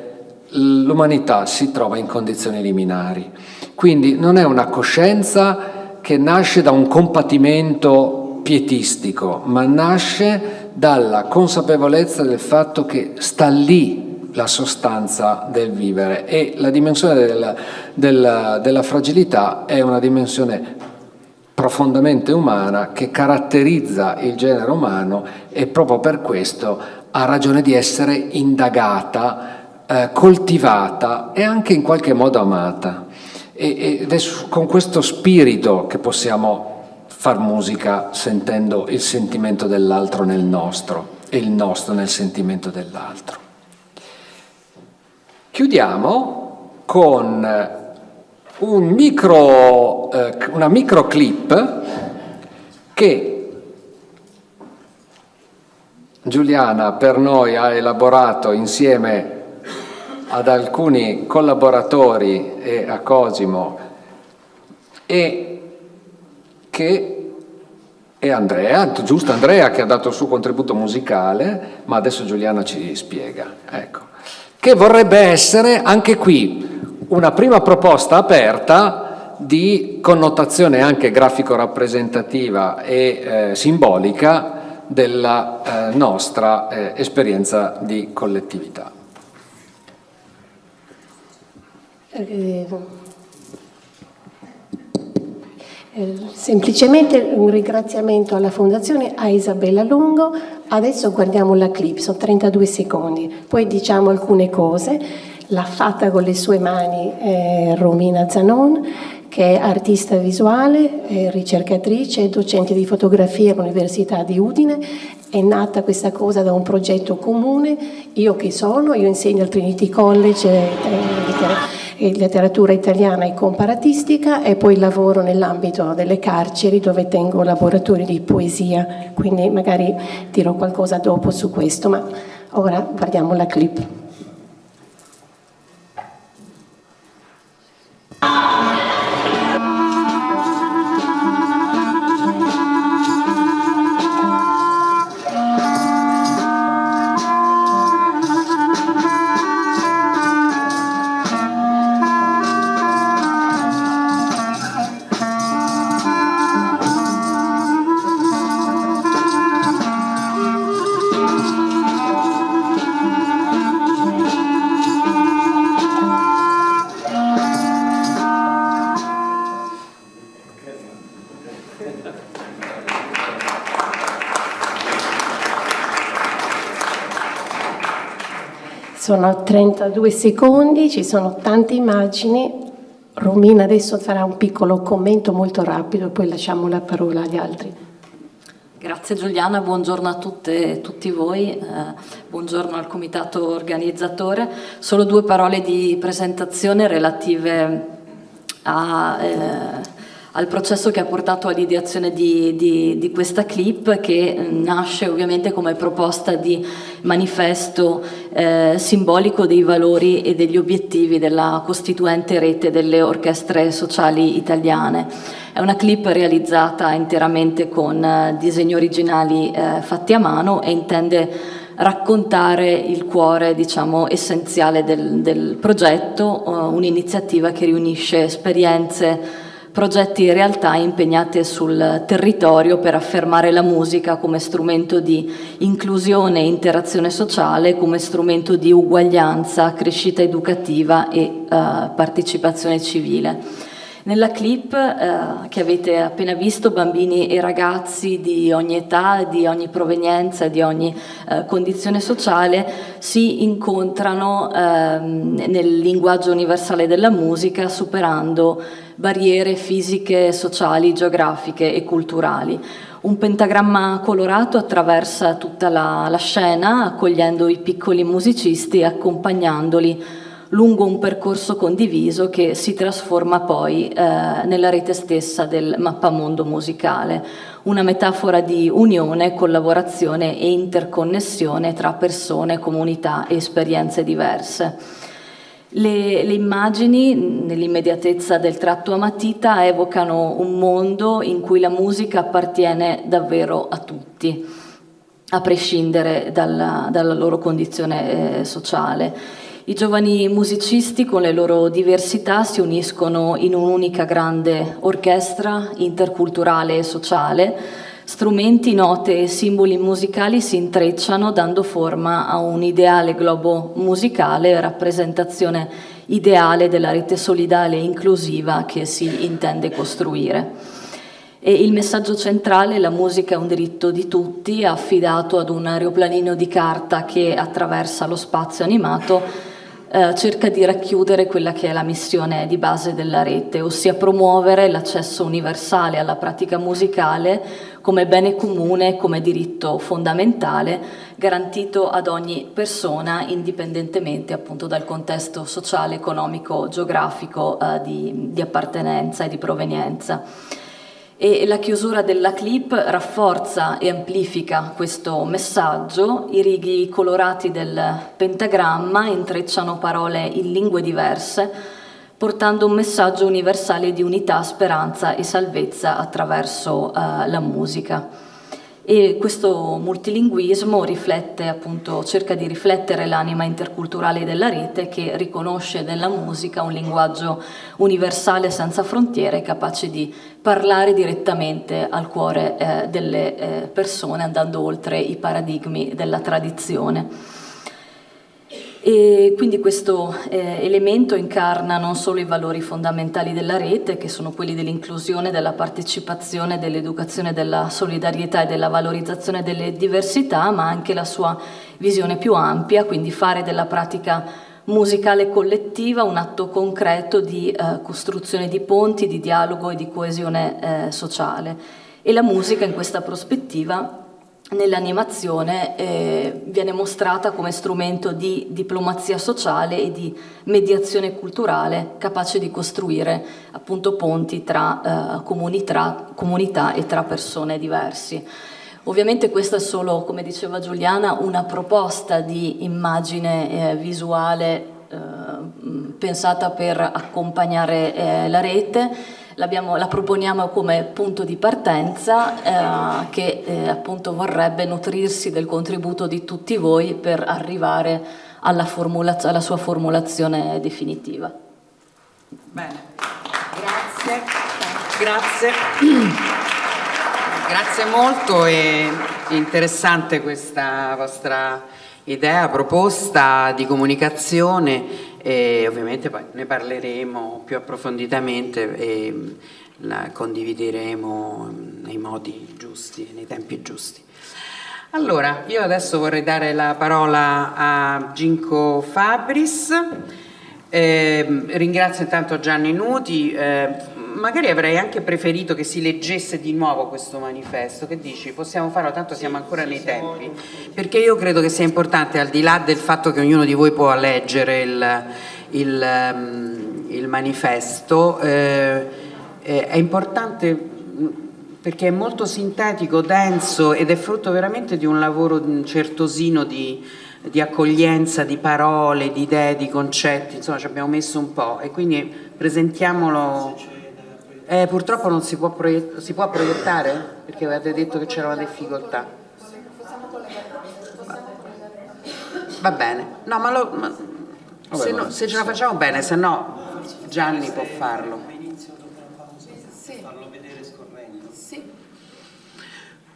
l'umanità si trova in condizioni liminari. Quindi non è una coscienza che nasce da un compatimento pietistico, ma nasce dalla consapevolezza del fatto che sta lì la sostanza del vivere, e la dimensione della fragilità è una dimensione profondamente umana che caratterizza il genere umano, e proprio per questo ha ragione di essere indagata, coltivata e anche in qualche modo amata. Ed è con questo spirito che possiamo far musica, sentendo il sentimento dell'altro nel nostro e il nostro nel sentimento dell'altro. Chiudiamo con una micro clip che Giuliana per noi ha elaborato insieme ad alcuni collaboratori e a Cosimo e Andrea, giusto, Andrea che ha dato il suo contributo musicale, ma adesso Giuliana ci spiega, ecco, che vorrebbe essere anche qui una prima proposta aperta di connotazione anche grafico-rappresentativa e simbolica della nostra esperienza di collettività. Semplicemente un ringraziamento alla Fondazione, a Isabella Lungo. Adesso guardiamo la clip, sono 32 secondi, poi diciamo alcune cose. L'ha fatta con le sue mani Romina Zanon, che è artista visuale, è ricercatrice e docente di fotografia all'Università di Udine. È nata questa cosa da un progetto comune. Io insegno al Trinity College letteratura italiana e comparatistica, e poi lavoro nell'ambito delle carceri dove tengo laboratori di poesia, quindi magari dirò qualcosa dopo su questo, ma ora guardiamo la clip. Sono 32 secondi, ci sono tante immagini. Romina adesso farà un piccolo commento molto rapido, poi lasciamo la parola agli altri. Grazie Giuliana, buongiorno a tutte e tutti voi, buongiorno al comitato organizzatore. Solo 2 parole di presentazione relative al processo che ha portato all'ideazione di questa clip, che nasce ovviamente come proposta di manifesto simbolico dei valori e degli obiettivi della costituente rete delle orchestre sociali italiane. È una clip realizzata interamente con disegni originali fatti a mano e intende raccontare il cuore, diciamo, essenziale del progetto, un'iniziativa che riunisce esperienze, progetti e realtà impegnate sul territorio per affermare la musica come strumento di inclusione e interazione sociale, come strumento di uguaglianza, crescita educativa e partecipazione civile. Nella clip che avete appena visto, bambini e ragazzi di ogni età, di ogni provenienza, di ogni condizione sociale si incontrano nel linguaggio universale della musica, superando barriere fisiche, sociali, geografiche e culturali. Un pentagramma colorato attraversa tutta la scena, accogliendo i piccoli musicisti e accompagnandoli lungo un percorso condiviso che si trasforma poi nella rete stessa del mappamondo musicale, una metafora di unione, collaborazione e interconnessione tra persone, comunità e esperienze diverse. Le immagini, nell'immediatezza del tratto a matita, evocano un mondo in cui la musica appartiene davvero a tutti, a prescindere dalla loro condizione sociale. I giovani musicisti con le loro diversità si uniscono in un'unica grande orchestra interculturale e sociale. Strumenti, note e simboli musicali si intrecciano dando forma a un ideale globo musicale, rappresentazione ideale della rete solidale e inclusiva che si intende costruire. E il messaggio centrale, la musica è un diritto di tutti, affidato ad un aeroplanino di carta che attraversa lo spazio animato, cerca di racchiudere quella che è la missione di base della rete, ossia promuovere l'accesso universale alla pratica musicale come bene comune, come diritto fondamentale, garantito ad ogni persona, indipendentemente appunto dal contesto sociale, economico, geografico di appartenenza e di provenienza. E la chiusura della clip rafforza e amplifica questo messaggio. I righi colorati del pentagramma intrecciano parole in lingue diverse, portando un messaggio universale di unità, speranza e salvezza attraverso la musica. E questo multilinguismo riflette, appunto, cerca di riflettere l'anima interculturale della rete, che riconosce nella musica un linguaggio universale senza frontiere, capace di parlare direttamente al cuore delle persone, andando oltre i paradigmi della tradizione. E quindi questo elemento incarna non solo i valori fondamentali della rete, che sono quelli dell'inclusione, della partecipazione, dell'educazione, della solidarietà e della valorizzazione delle diversità, ma anche la sua visione più ampia, quindi fare della pratica musicale collettiva un atto concreto di costruzione di ponti, di dialogo e di coesione sociale. E la musica in questa prospettiva, nell'animazione, viene mostrata come strumento di diplomazia sociale e di mediazione culturale, capace di costruire appunto ponti tra comunità e tra persone diversi. Ovviamente questa è solo, come diceva Giuliana, una proposta di immagine visuale pensata per accompagnare la rete. La proponiamo come punto di partenza che appunto vorrebbe nutrirsi del contributo di tutti voi per arrivare alla sua formulazione definitiva. Bene, grazie molto, è interessante questa vostra idea, proposta di comunicazione. E ovviamente poi ne parleremo più approfonditamente e la condivideremo nei modi giusti, nei tempi giusti. Allora, io adesso vorrei dare la parola a Ginko Fabris. Ringrazio intanto Gianni Nuti. Magari avrei anche preferito che si leggesse di nuovo questo manifesto. Che dici? Possiamo farlo, tanto siamo ancora nei tempi, perché io credo che sia importante, al di là del fatto che ognuno di voi può leggere il manifesto, è importante perché è molto sintetico, denso ed è frutto veramente di un lavoro certosino di accoglienza di parole, di idee, di concetti, insomma ci abbiamo messo un po' e quindi presentiamolo. Purtroppo non si può proiettare perché avete detto che c'era una difficoltà. Va bene, no, se ce la facciamo bene, se no Gianni può farlo.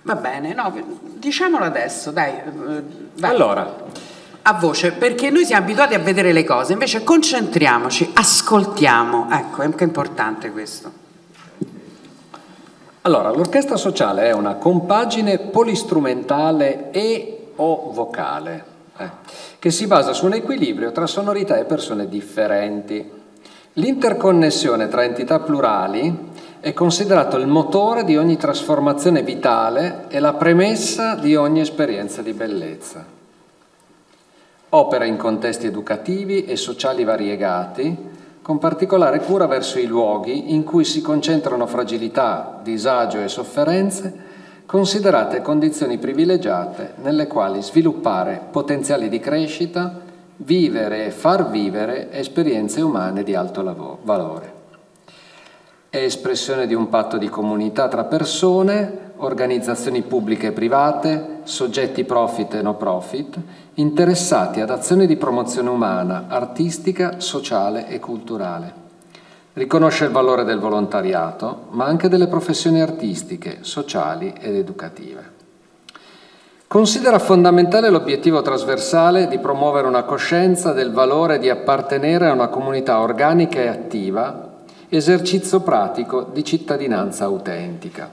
Va bene, no, diciamolo adesso, dai. Vai. Allora, a voce, perché noi siamo abituati a vedere le cose, invece concentriamoci, ascoltiamo, ecco, è anche importante questo. Allora, l'orchestra sociale è una compagine polistrumentale e o vocale, che si basa su un equilibrio tra sonorità e persone differenti. L'interconnessione tra entità plurali è considerato il motore di ogni trasformazione vitale e la premessa di ogni esperienza di bellezza. Opera in contesti educativi e sociali variegati, con particolare cura verso i luoghi in cui si concentrano fragilità, disagio e sofferenze, considerate condizioni privilegiate nelle quali sviluppare potenziali di crescita, vivere e far vivere esperienze umane di alto valore. È espressione di un patto di comunità tra persone, organizzazioni pubbliche e private, soggetti profit e no profit, interessati ad azioni di promozione umana, artistica, sociale e culturale. Riconosce il valore del volontariato, ma anche delle professioni artistiche, sociali ed educative. Considera fondamentale l'obiettivo trasversale di promuovere una coscienza del valore di appartenere a una comunità organica e attiva, esercizio pratico di cittadinanza autentica.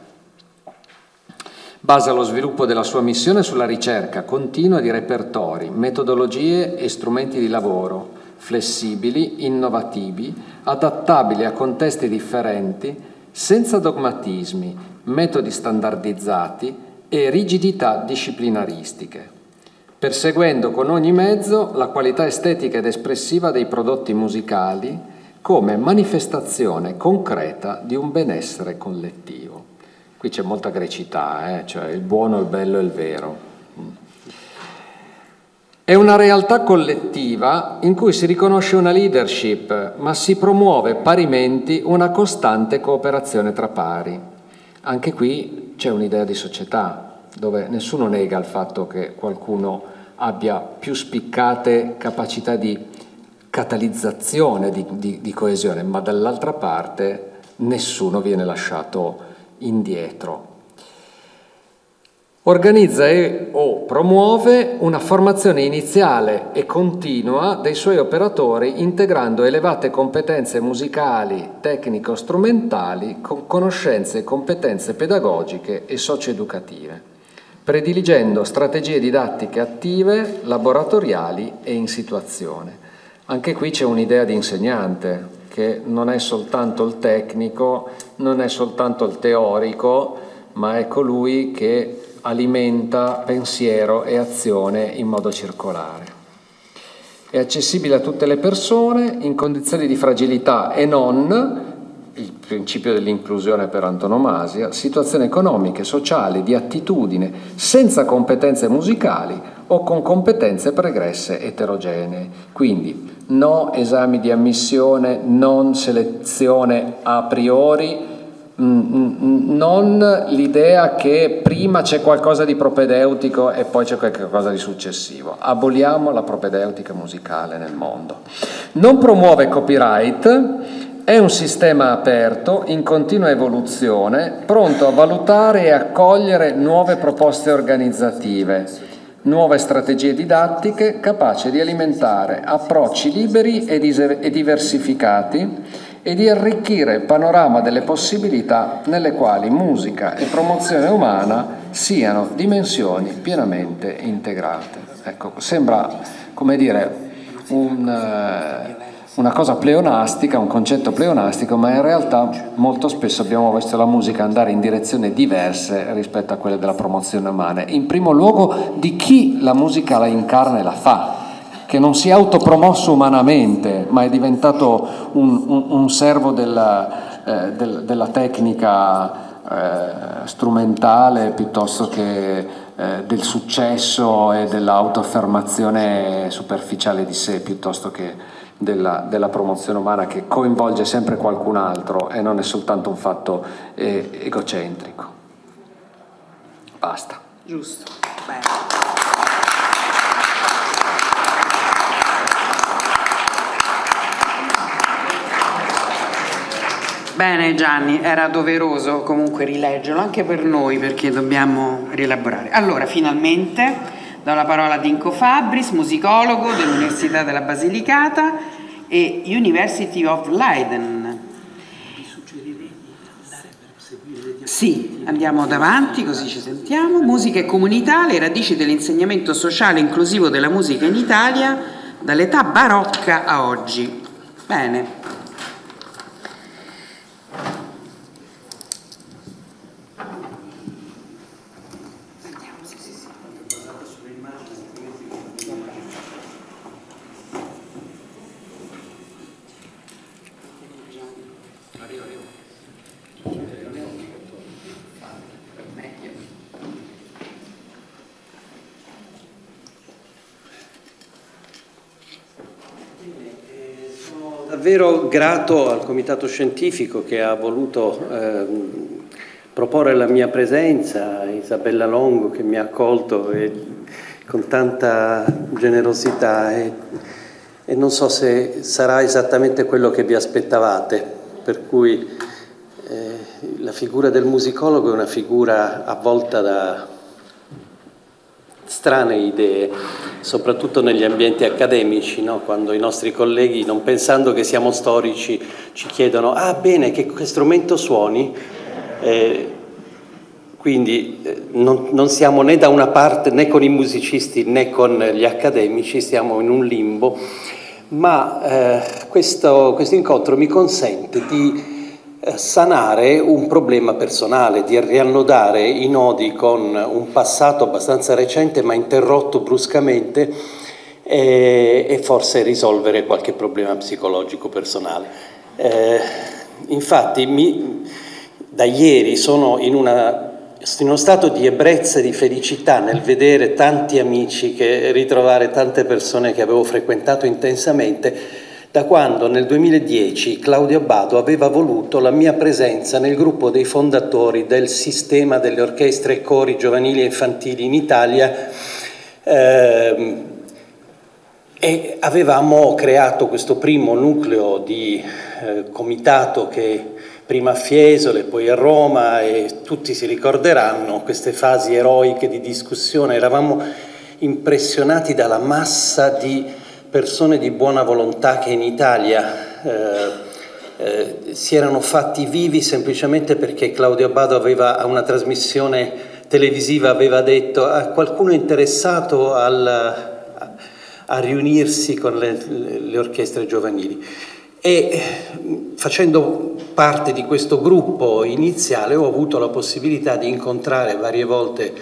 Basa lo sviluppo della sua missione sulla ricerca continua di repertori, metodologie e strumenti di lavoro flessibili, innovativi, adattabili a contesti differenti, senza dogmatismi, metodi standardizzati e rigidità disciplinaristiche, perseguendo con ogni mezzo la qualità estetica ed espressiva dei prodotti musicali come manifestazione concreta di un benessere collettivo. Qui c'è molta grecità, cioè il buono, il bello e il vero. È una realtà collettiva in cui si riconosce una leadership, ma si promuove parimenti una costante cooperazione tra pari. Anche qui c'è un'idea di società, dove nessuno nega il fatto che qualcuno abbia più spiccate capacità di catalizzazione, di coesione, ma dall'altra parte nessuno viene lasciato indietro. Organizza o promuove una formazione iniziale e continua dei suoi operatori, integrando elevate competenze musicali, tecnico-strumentali con conoscenze e competenze pedagogiche e socio-educative, prediligendo strategie didattiche attive, laboratoriali e in situazione. Anche qui c'è un'idea di insegnante, che non è soltanto il tecnico, non è soltanto il teorico, ma è colui che alimenta pensiero e azione in modo circolare. È accessibile a tutte le persone in condizioni di fragilità e non, il principio dell'inclusione per antonomasia, situazioni economiche, sociali, di attitudine, senza competenze musicali o con competenze pregresse eterogenee. Quindi no esami di ammissione, non selezione a priori, non l'idea che prima c'è qualcosa di propedeutico e poi c'è qualcosa di successivo. Aboliamo la propedeutica musicale nel mondo. Non promuove copyright, è un sistema aperto, in continua evoluzione, pronto a valutare e accogliere nuove proposte organizzative, nuove strategie didattiche, capace di alimentare approcci liberi e diversificati e di arricchire il panorama delle possibilità nelle quali musica e promozione umana siano dimensioni pienamente integrate. Ecco, sembra, come dire, una cosa pleonastica, un concetto pleonastico, ma in realtà molto spesso abbiamo visto la musica andare in direzioni diverse rispetto a quelle della promozione umana. In primo luogo di chi la musica la incarna e la fa, che non si è autopromosso umanamente, ma è diventato un servo della tecnica strumentale piuttosto che del successo e dell'autoaffermazione superficiale di sé, piuttosto che della promozione umana, che coinvolge sempre qualcun altro e non è soltanto un fatto egocentrico. Basta. Giusto. Bene. Bene Gianni, era doveroso comunque rileggerlo anche per noi, perché dobbiamo rielaborare. Allora, finalmente do la parola a Dinko Fabris, musicologo dell'Università della Basilicata e University of Leiden. Vi suggerirei di andare per seguire le Sì, andiamo davanti così ci sentiamo. Musica e comunità, le radici dell'insegnamento sociale inclusivo della musica in Italia dall'età barocca a oggi. Bene. Davvero grato al comitato scientifico che ha voluto proporre la mia presenza, a Isabella Longo che mi ha accolto con tanta generosità e non so se sarà esattamente quello che vi aspettavate, per cui la figura del musicologo è una figura avvolta da strane idee, soprattutto negli ambienti accademici, no? Quando i nostri colleghi, non pensando che siamo storici, ci chiedono «Ah, bene, che strumento suoni?» Quindi non siamo né da una parte né con i musicisti né con gli accademici, siamo in un limbo, ma questo incontro mi consente di sanare un problema personale, di riannodare i nodi con un passato abbastanza recente ma interrotto bruscamente e forse risolvere qualche problema psicologico personale. Infatti da ieri sono in uno stato di ebbrezza e di felicità nel vedere tanti amici, ritrovare tante persone che avevo frequentato intensamente, da quando nel 2010 Claudio Abbado aveva voluto la mia presenza nel gruppo dei fondatori del sistema delle orchestre e cori giovanili e infantili in Italia, e avevamo creato questo primo nucleo di comitato che prima a Fiesole, poi a Roma, e tutti si ricorderanno queste fasi eroiche di discussione. Eravamo impressionati dalla massa di persone di buona volontà che in Italia si erano fatti vivi semplicemente perché Claudio Abbado a una trasmissione televisiva aveva detto a qualcuno interessato a riunirsi con le orchestre giovanili. E facendo parte di questo gruppo iniziale ho avuto la possibilità di incontrare varie volte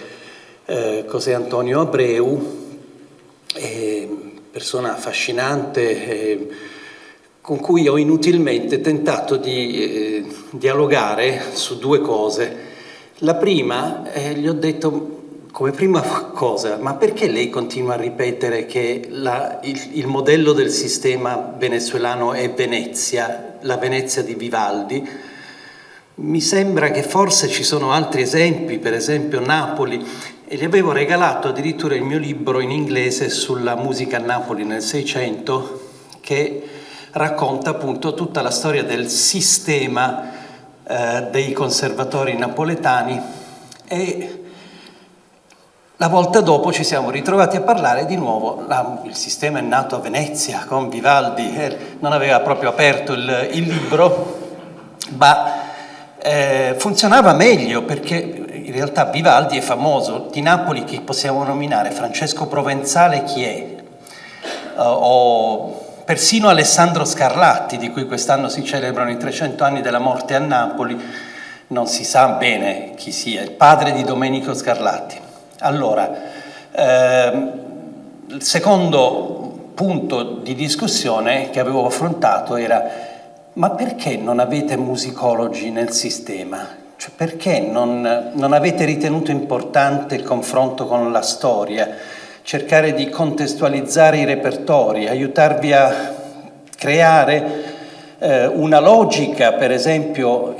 José Antonio Abreu, persona affascinante con cui ho inutilmente tentato di dialogare su due cose. La prima, gli ho detto come prima cosa, ma perché lei continua a ripetere che il modello del sistema venezuelano è Venezia, la Venezia di Vivaldi? Mi sembra che forse ci sono altri esempi, per esempio Napoli, e gli avevo regalato addirittura il mio libro in inglese sulla musica a Napoli nel Seicento, che racconta appunto tutta la storia del sistema dei conservatori napoletani, e la volta dopo ci siamo ritrovati a parlare di nuovo. Il sistema è nato a Venezia con Vivaldi, non aveva proprio aperto il libro, ma funzionava meglio perché in realtà Vivaldi è famoso. Di Napoli chi possiamo nominare? Francesco Provenzale chi è? O persino Alessandro Scarlatti, di cui quest'anno si celebrano i 300 anni della morte a Napoli, non si sa bene chi sia, il padre di Domenico Scarlatti. Allora, il secondo punto di discussione che avevo affrontato era: ma perché non avete musicologi nel sistema? Cioè, perché non avete ritenuto importante il confronto con la storia, cercare di contestualizzare i repertori, aiutarvi a creare una logica, per esempio,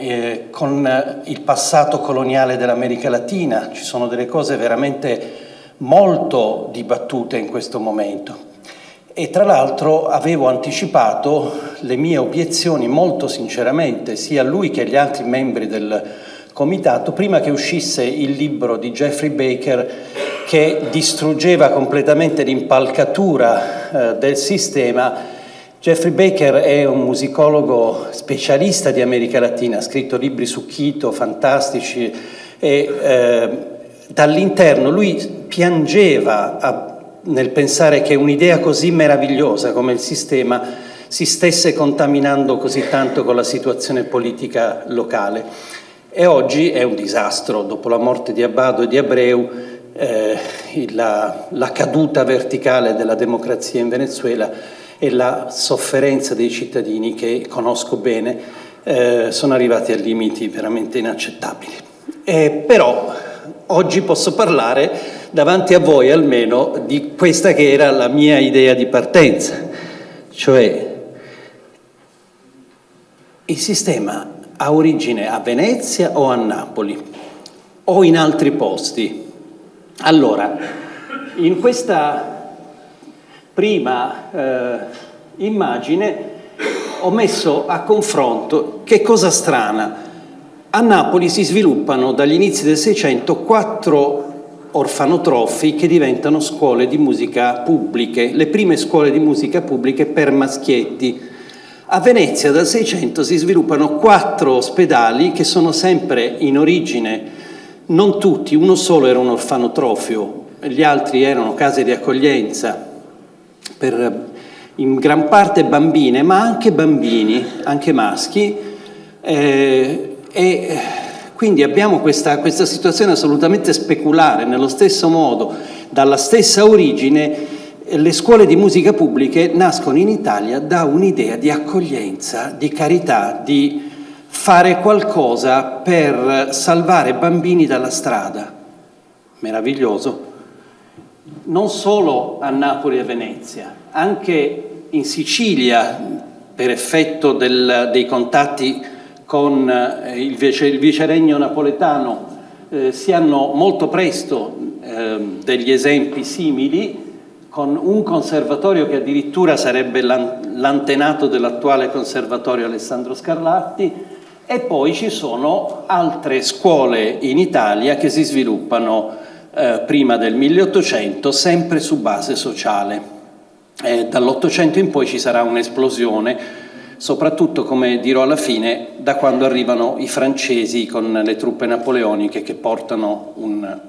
con il passato coloniale dell'America Latina? Ci sono delle cose veramente molto dibattute in questo momento. E tra l'altro avevo anticipato le mie obiezioni molto sinceramente, sia a lui che agli altri membri del comitato, prima che uscisse il libro di Jeffrey Baker che distruggeva completamente l'impalcatura del sistema. Jeffrey Baker è un musicologo specialista di America Latina, ha scritto libri su Quito fantastici, e dall'interno lui piangeva nel pensare che un'idea così meravigliosa come il sistema si stesse contaminando così tanto con la situazione politica locale. E oggi è un disastro. Dopo la morte di Abbado e di Abreu, la caduta verticale della democrazia in Venezuela e la sofferenza dei cittadini, che conosco bene, sono arrivati a limiti veramente inaccettabili. Però oggi posso parlare davanti a voi almeno di questa che era la mia idea di partenza, cioè il sistema ha origine a Venezia o a Napoli o in altri posti? Allora, in questa prima immagine ho messo a confronto, che cosa strana, a Napoli si sviluppano dagli inizi del Seicento 4 orfanotrofi che diventano scuole di musica pubbliche, le prime scuole di musica pubbliche per maschietti. A Venezia dal Seicento si sviluppano 4 ospedali che sono sempre in origine, non tutti, uno solo era un orfanotrofio, gli altri erano case di accoglienza per in gran parte bambine, ma anche bambini, anche maschi, e quindi abbiamo questa situazione assolutamente speculare. Nello stesso modo, dalla stessa origine, le scuole di musica pubbliche nascono in Italia da un'idea di accoglienza, di carità, di fare qualcosa per salvare bambini dalla strada. Meraviglioso. Non solo a Napoli e Venezia, anche in Sicilia, per effetto dei contatti con il viceregno napoletano, si hanno molto presto degli esempi simili, con un conservatorio che addirittura sarebbe l'antenato dell'attuale conservatorio Alessandro Scarlatti, e poi ci sono altre scuole in Italia che si sviluppano prima del 1800, sempre su base sociale. Dall'800 in poi ci sarà un'esplosione, soprattutto, come dirò alla fine, da quando arrivano i francesi con le truppe napoleoniche che portano un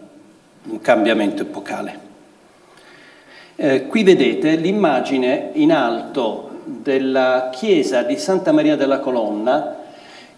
cambiamento epocale. Qui vedete l'immagine in alto della chiesa di Santa Maria della Colonna,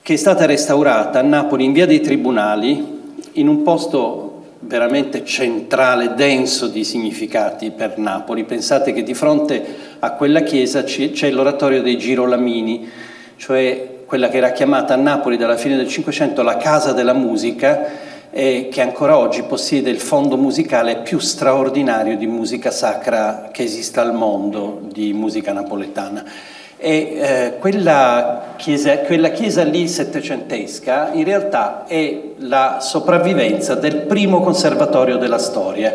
che è stata restaurata a Napoli in via dei Tribunali, in un posto veramente centrale, denso di significati per Napoli. Pensate che di fronte a quella chiesa c'è l'oratorio dei Girolamini, cioè quella che era chiamata a Napoli dalla fine del Cinquecento la casa della musica, e che ancora oggi possiede il fondo musicale più straordinario di musica sacra che esista al mondo, di musica napoletana. E quella chiesa lì settecentesca in realtà è la sopravvivenza del primo conservatorio della storia,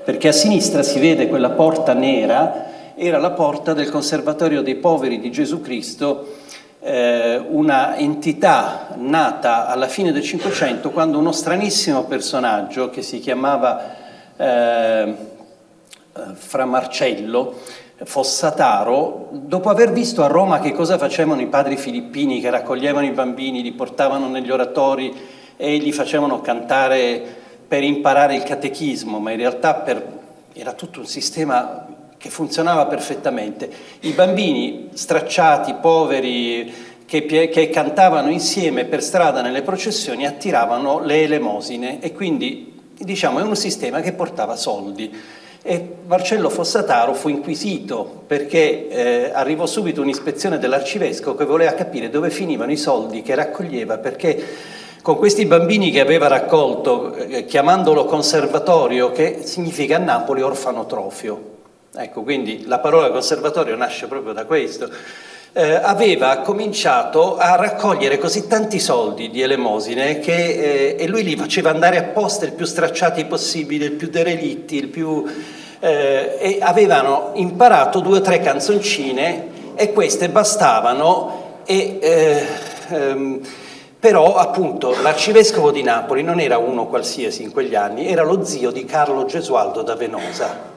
perché a sinistra si vede quella porta nera, era la porta del Conservatorio dei Poveri di Gesù Cristo, una entità nata alla fine del Cinquecento, quando uno stranissimo personaggio che si chiamava Fra Marcello Fossataro, dopo aver visto a Roma che cosa facevano i padri filippini che raccoglievano i bambini, li portavano negli oratori e li facevano cantare per imparare il catechismo, ma in realtà era tutto un sistema che funzionava perfettamente. I bambini stracciati, poveri, che cantavano insieme per strada nelle processioni, attiravano le elemosine, e quindi diciamo è un sistema che portava soldi. E Marcello Fossataro fu inquisito perché arrivò subito un'ispezione dell'arcivescovo che voleva capire dove finivano i soldi che raccoglieva, perché con questi bambini che aveva raccolto, chiamandolo conservatorio, che significa a Napoli orfanotrofio, ecco, quindi la parola conservatorio nasce proprio da questo, aveva cominciato a raccogliere così tanti soldi di elemosine e lui li faceva andare apposta il più stracciati possibile, il più derelitti, il più e avevano imparato 2 o 3 canzoncine e queste bastavano, però appunto l'arcivescovo di Napoli non era uno qualsiasi in quegli anni, era lo zio di Carlo Gesualdo da Venosa.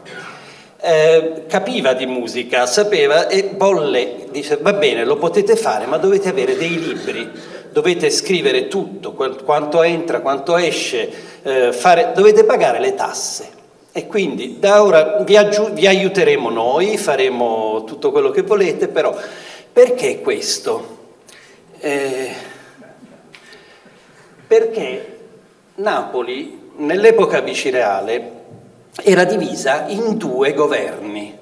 Capiva di musica, sapeva, e volle, dice va bene, lo potete fare, ma dovete avere dei libri, dovete scrivere tutto, quanto entra, quanto esce, dovete pagare le tasse, e quindi da ora vi aiuteremo noi, faremo tutto quello che volete, però perché questo? Perché Napoli nell'epoca vicereale era divisa in 2 governi.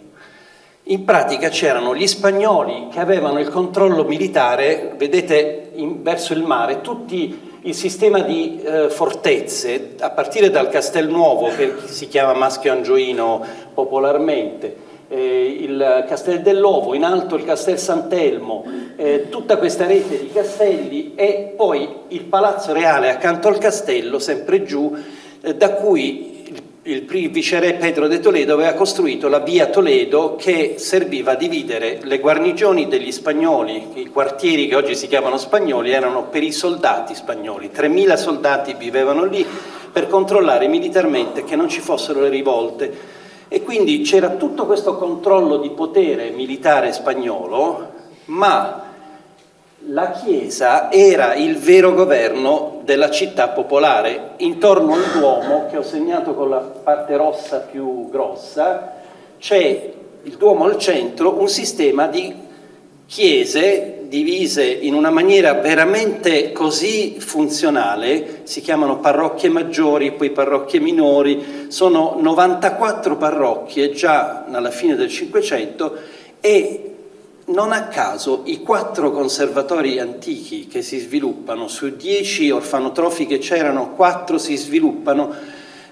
In pratica c'erano gli spagnoli che avevano il controllo militare, vedete verso il mare, tutti il sistema di fortezze, a partire dal Castelnuovo, che si chiama Maschio Angioino popolarmente, il Castel dell'Ovo, in alto il Castel Sant'Elmo, tutta questa rete di castelli, e poi il Palazzo Reale accanto al castello, sempre giù, da cui il viceré Pedro de Toledo aveva costruito la via Toledo, che serviva a dividere le guarnigioni degli spagnoli. I quartieri che oggi si chiamano spagnoli erano per i soldati spagnoli, 3.000 soldati vivevano lì per controllare militarmente che non ci fossero le rivolte, e quindi c'era tutto questo controllo di potere militare spagnolo, ma la Chiesa era il vero governo della città popolare. Intorno al Duomo, che ho segnato con la parte rossa più grossa, c'è il Duomo al centro, un sistema di chiese divise in una maniera veramente così funzionale, si chiamano parrocchie maggiori, poi parrocchie minori, sono 94 parrocchie già alla fine del Cinquecento, e non a caso i 4 conservatori antichi che si sviluppano, su 10 orfanotrofi che c'erano, 4 si sviluppano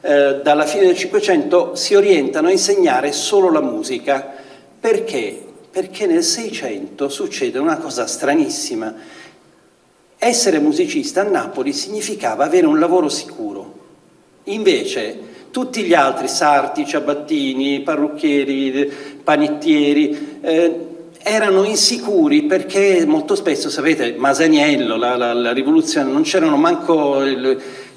dalla fine del Cinquecento, si orientano a insegnare solo la musica. Perché? Perché nel Seicento succede una cosa stranissima. Essere musicista a Napoli significava avere un lavoro sicuro. Invece tutti gli altri, sarti, ciabattini, parrucchieri, panettieri, erano insicuri, perché molto spesso, sapete, Masaniello, la rivoluzione, non c'erano manco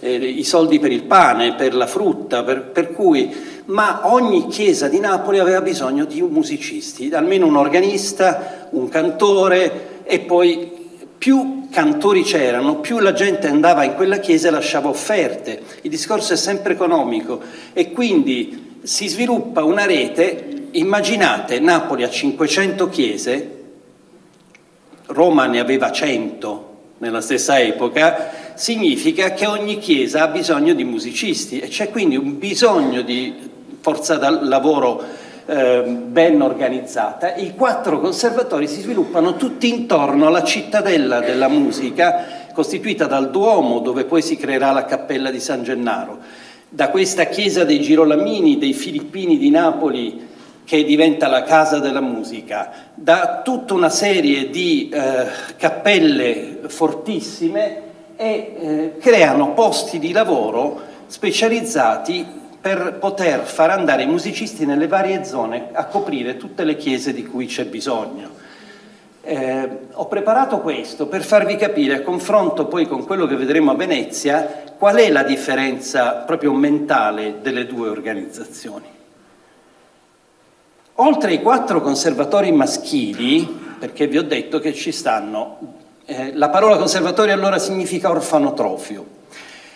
i soldi per il pane, per la frutta, per cui, ma ogni chiesa di Napoli aveva bisogno di musicisti, almeno un organista, un cantore, e poi più cantori c'erano, più la gente andava in quella chiesa e lasciava offerte. Il discorso è sempre economico, e quindi si sviluppa una rete. Immaginate, Napoli ha 500 chiese, Roma ne aveva 100 nella stessa epoca, significa che ogni chiesa ha bisogno di musicisti, e c'è quindi un bisogno di forza da lavoro ben organizzata. I 4 conservatori si sviluppano tutti intorno alla cittadella della musica, costituita dal Duomo, dove poi si creerà la Cappella di San Gennaro, da questa chiesa dei Girolamini, dei Filippini di Napoli, che diventa la Casa della Musica, da tutta una serie di cappelle fortissime, e creano posti di lavoro specializzati per poter far andare i musicisti nelle varie zone a coprire tutte le chiese di cui c'è bisogno. Ho preparato questo per farvi capire, a confronto poi con quello che vedremo a Venezia, qual è la differenza proprio mentale delle due organizzazioni. Oltre ai 4 conservatori maschili, perché vi ho detto che ci stanno, la parola conservatorio allora significa orfanotrofio.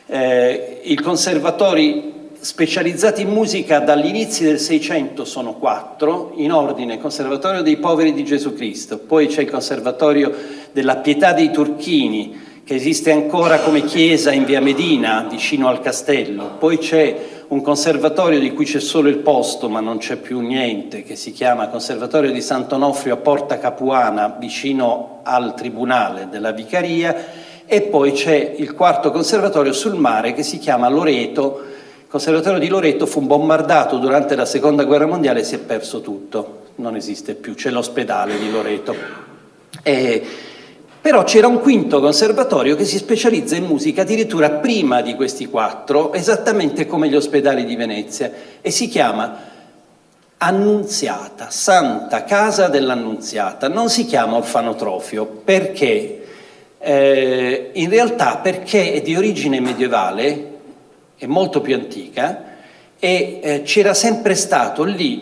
I conservatori specializzati in musica dall'inizio del Seicento sono 4, in ordine: il Conservatorio dei Poveri di Gesù Cristo, poi c'è il Conservatorio della Pietà dei Turchini, che esiste ancora come chiesa in via Medina, vicino al castello, poi c'è un conservatorio di cui c'è solo il posto ma non c'è più niente, che si chiama Conservatorio di Sant'Onofrio a Porta Capuana, vicino al Tribunale della Vicaria, e poi c'è il 4° conservatorio sul mare che si chiama Loreto. Il conservatorio di Loreto fu bombardato durante la Seconda Guerra Mondiale e si è perso tutto, non esiste più, c'è l'ospedale di Loreto. Però c'era un 5° conservatorio che si specializza in musica addirittura prima di questi 4, esattamente come gli ospedali di Venezia, e si chiama Annunziata, Santa Casa dell'Annunziata. Non si chiama orfanotrofio, perché? In realtà perché è di origine medievale, è molto più antica, e c'era sempre stato lì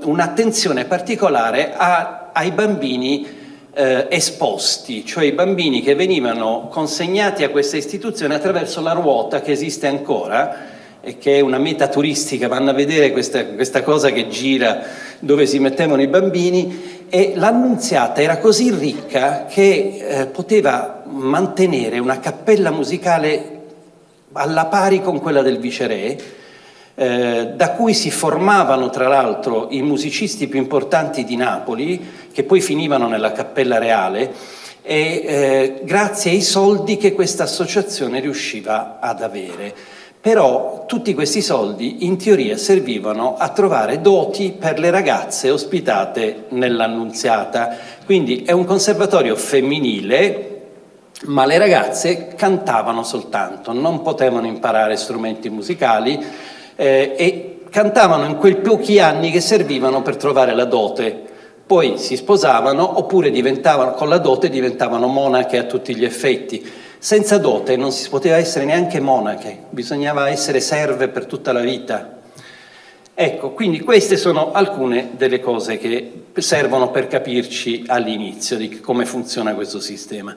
un'attenzione particolare ai bambini esposti, cioè i bambini che venivano consegnati a questa istituzione attraverso la ruota, che esiste ancora e che è una meta turistica. Vanno a vedere questa cosa che gira, dove si mettevano i bambini, e l'Annunziata era così ricca che poteva mantenere una cappella musicale alla pari con quella del viceré, da cui si formavano tra l'altro i musicisti più importanti di Napoli, che poi finivano nella Cappella Reale, e grazie ai soldi che questa associazione riusciva ad avere. Però tutti questi soldi in teoria servivano a trovare doti per le ragazze ospitate nell'Annunziata. Quindi è un conservatorio femminile, ma le ragazze cantavano soltanto, non potevano imparare strumenti musicali e cantavano in quei pochi anni che servivano per trovare la dote. Poi si sposavano oppure con la dote diventavano monache a tutti gli effetti. Senza dote non si poteva essere neanche monache, bisognava essere serve per tutta la vita. Ecco, quindi queste sono alcune delle cose che servono per capirci all'inizio di come funziona questo sistema.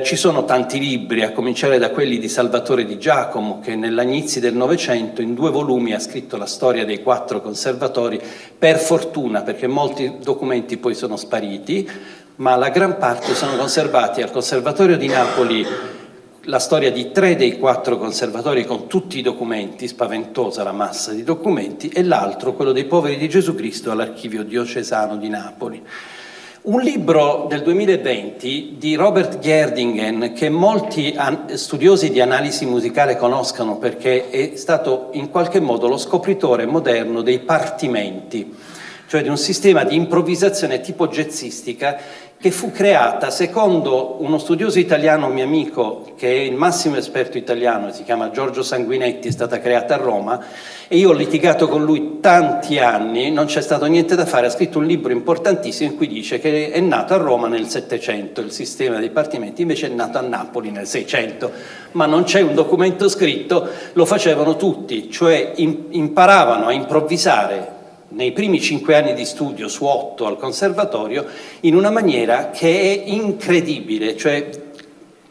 Ci sono tanti libri, a cominciare da quelli di Salvatore Di Giacomo, che nell'inizi del Novecento in 2 volumi ha scritto la storia dei 4 conservatori, per fortuna, perché molti documenti poi sono spariti, ma la gran parte sono conservati al Conservatorio di Napoli. La storia di 3 dei 4 conservatori con tutti i documenti, spaventosa la massa di documenti, e l'altro, quello dei poveri di Gesù Cristo, all'Archivio Diocesano di Napoli. Un libro del 2020 di Robert Gjerdingen, che molti studiosi di analisi musicale conoscono perché è stato in qualche modo lo scopritore moderno dei partimenti, cioè di un sistema di improvvisazione tipo jazzistica che fu creata secondo uno studioso italiano, mio amico, che è il massimo esperto italiano, si chiama Giorgio Sanguinetti, è stata creata a Roma, e io ho litigato con lui tanti anni, non c'è stato niente da fare, ha scritto un libro importantissimo in cui dice che è nato a Roma nel 700, il sistema dei partimenti, invece è nato a Napoli nel 600, ma non c'è un documento scritto, lo facevano tutti, cioè imparavano a improvvisare nei primi 5 anni di studio su 8 al conservatorio in una maniera che è incredibile, cioè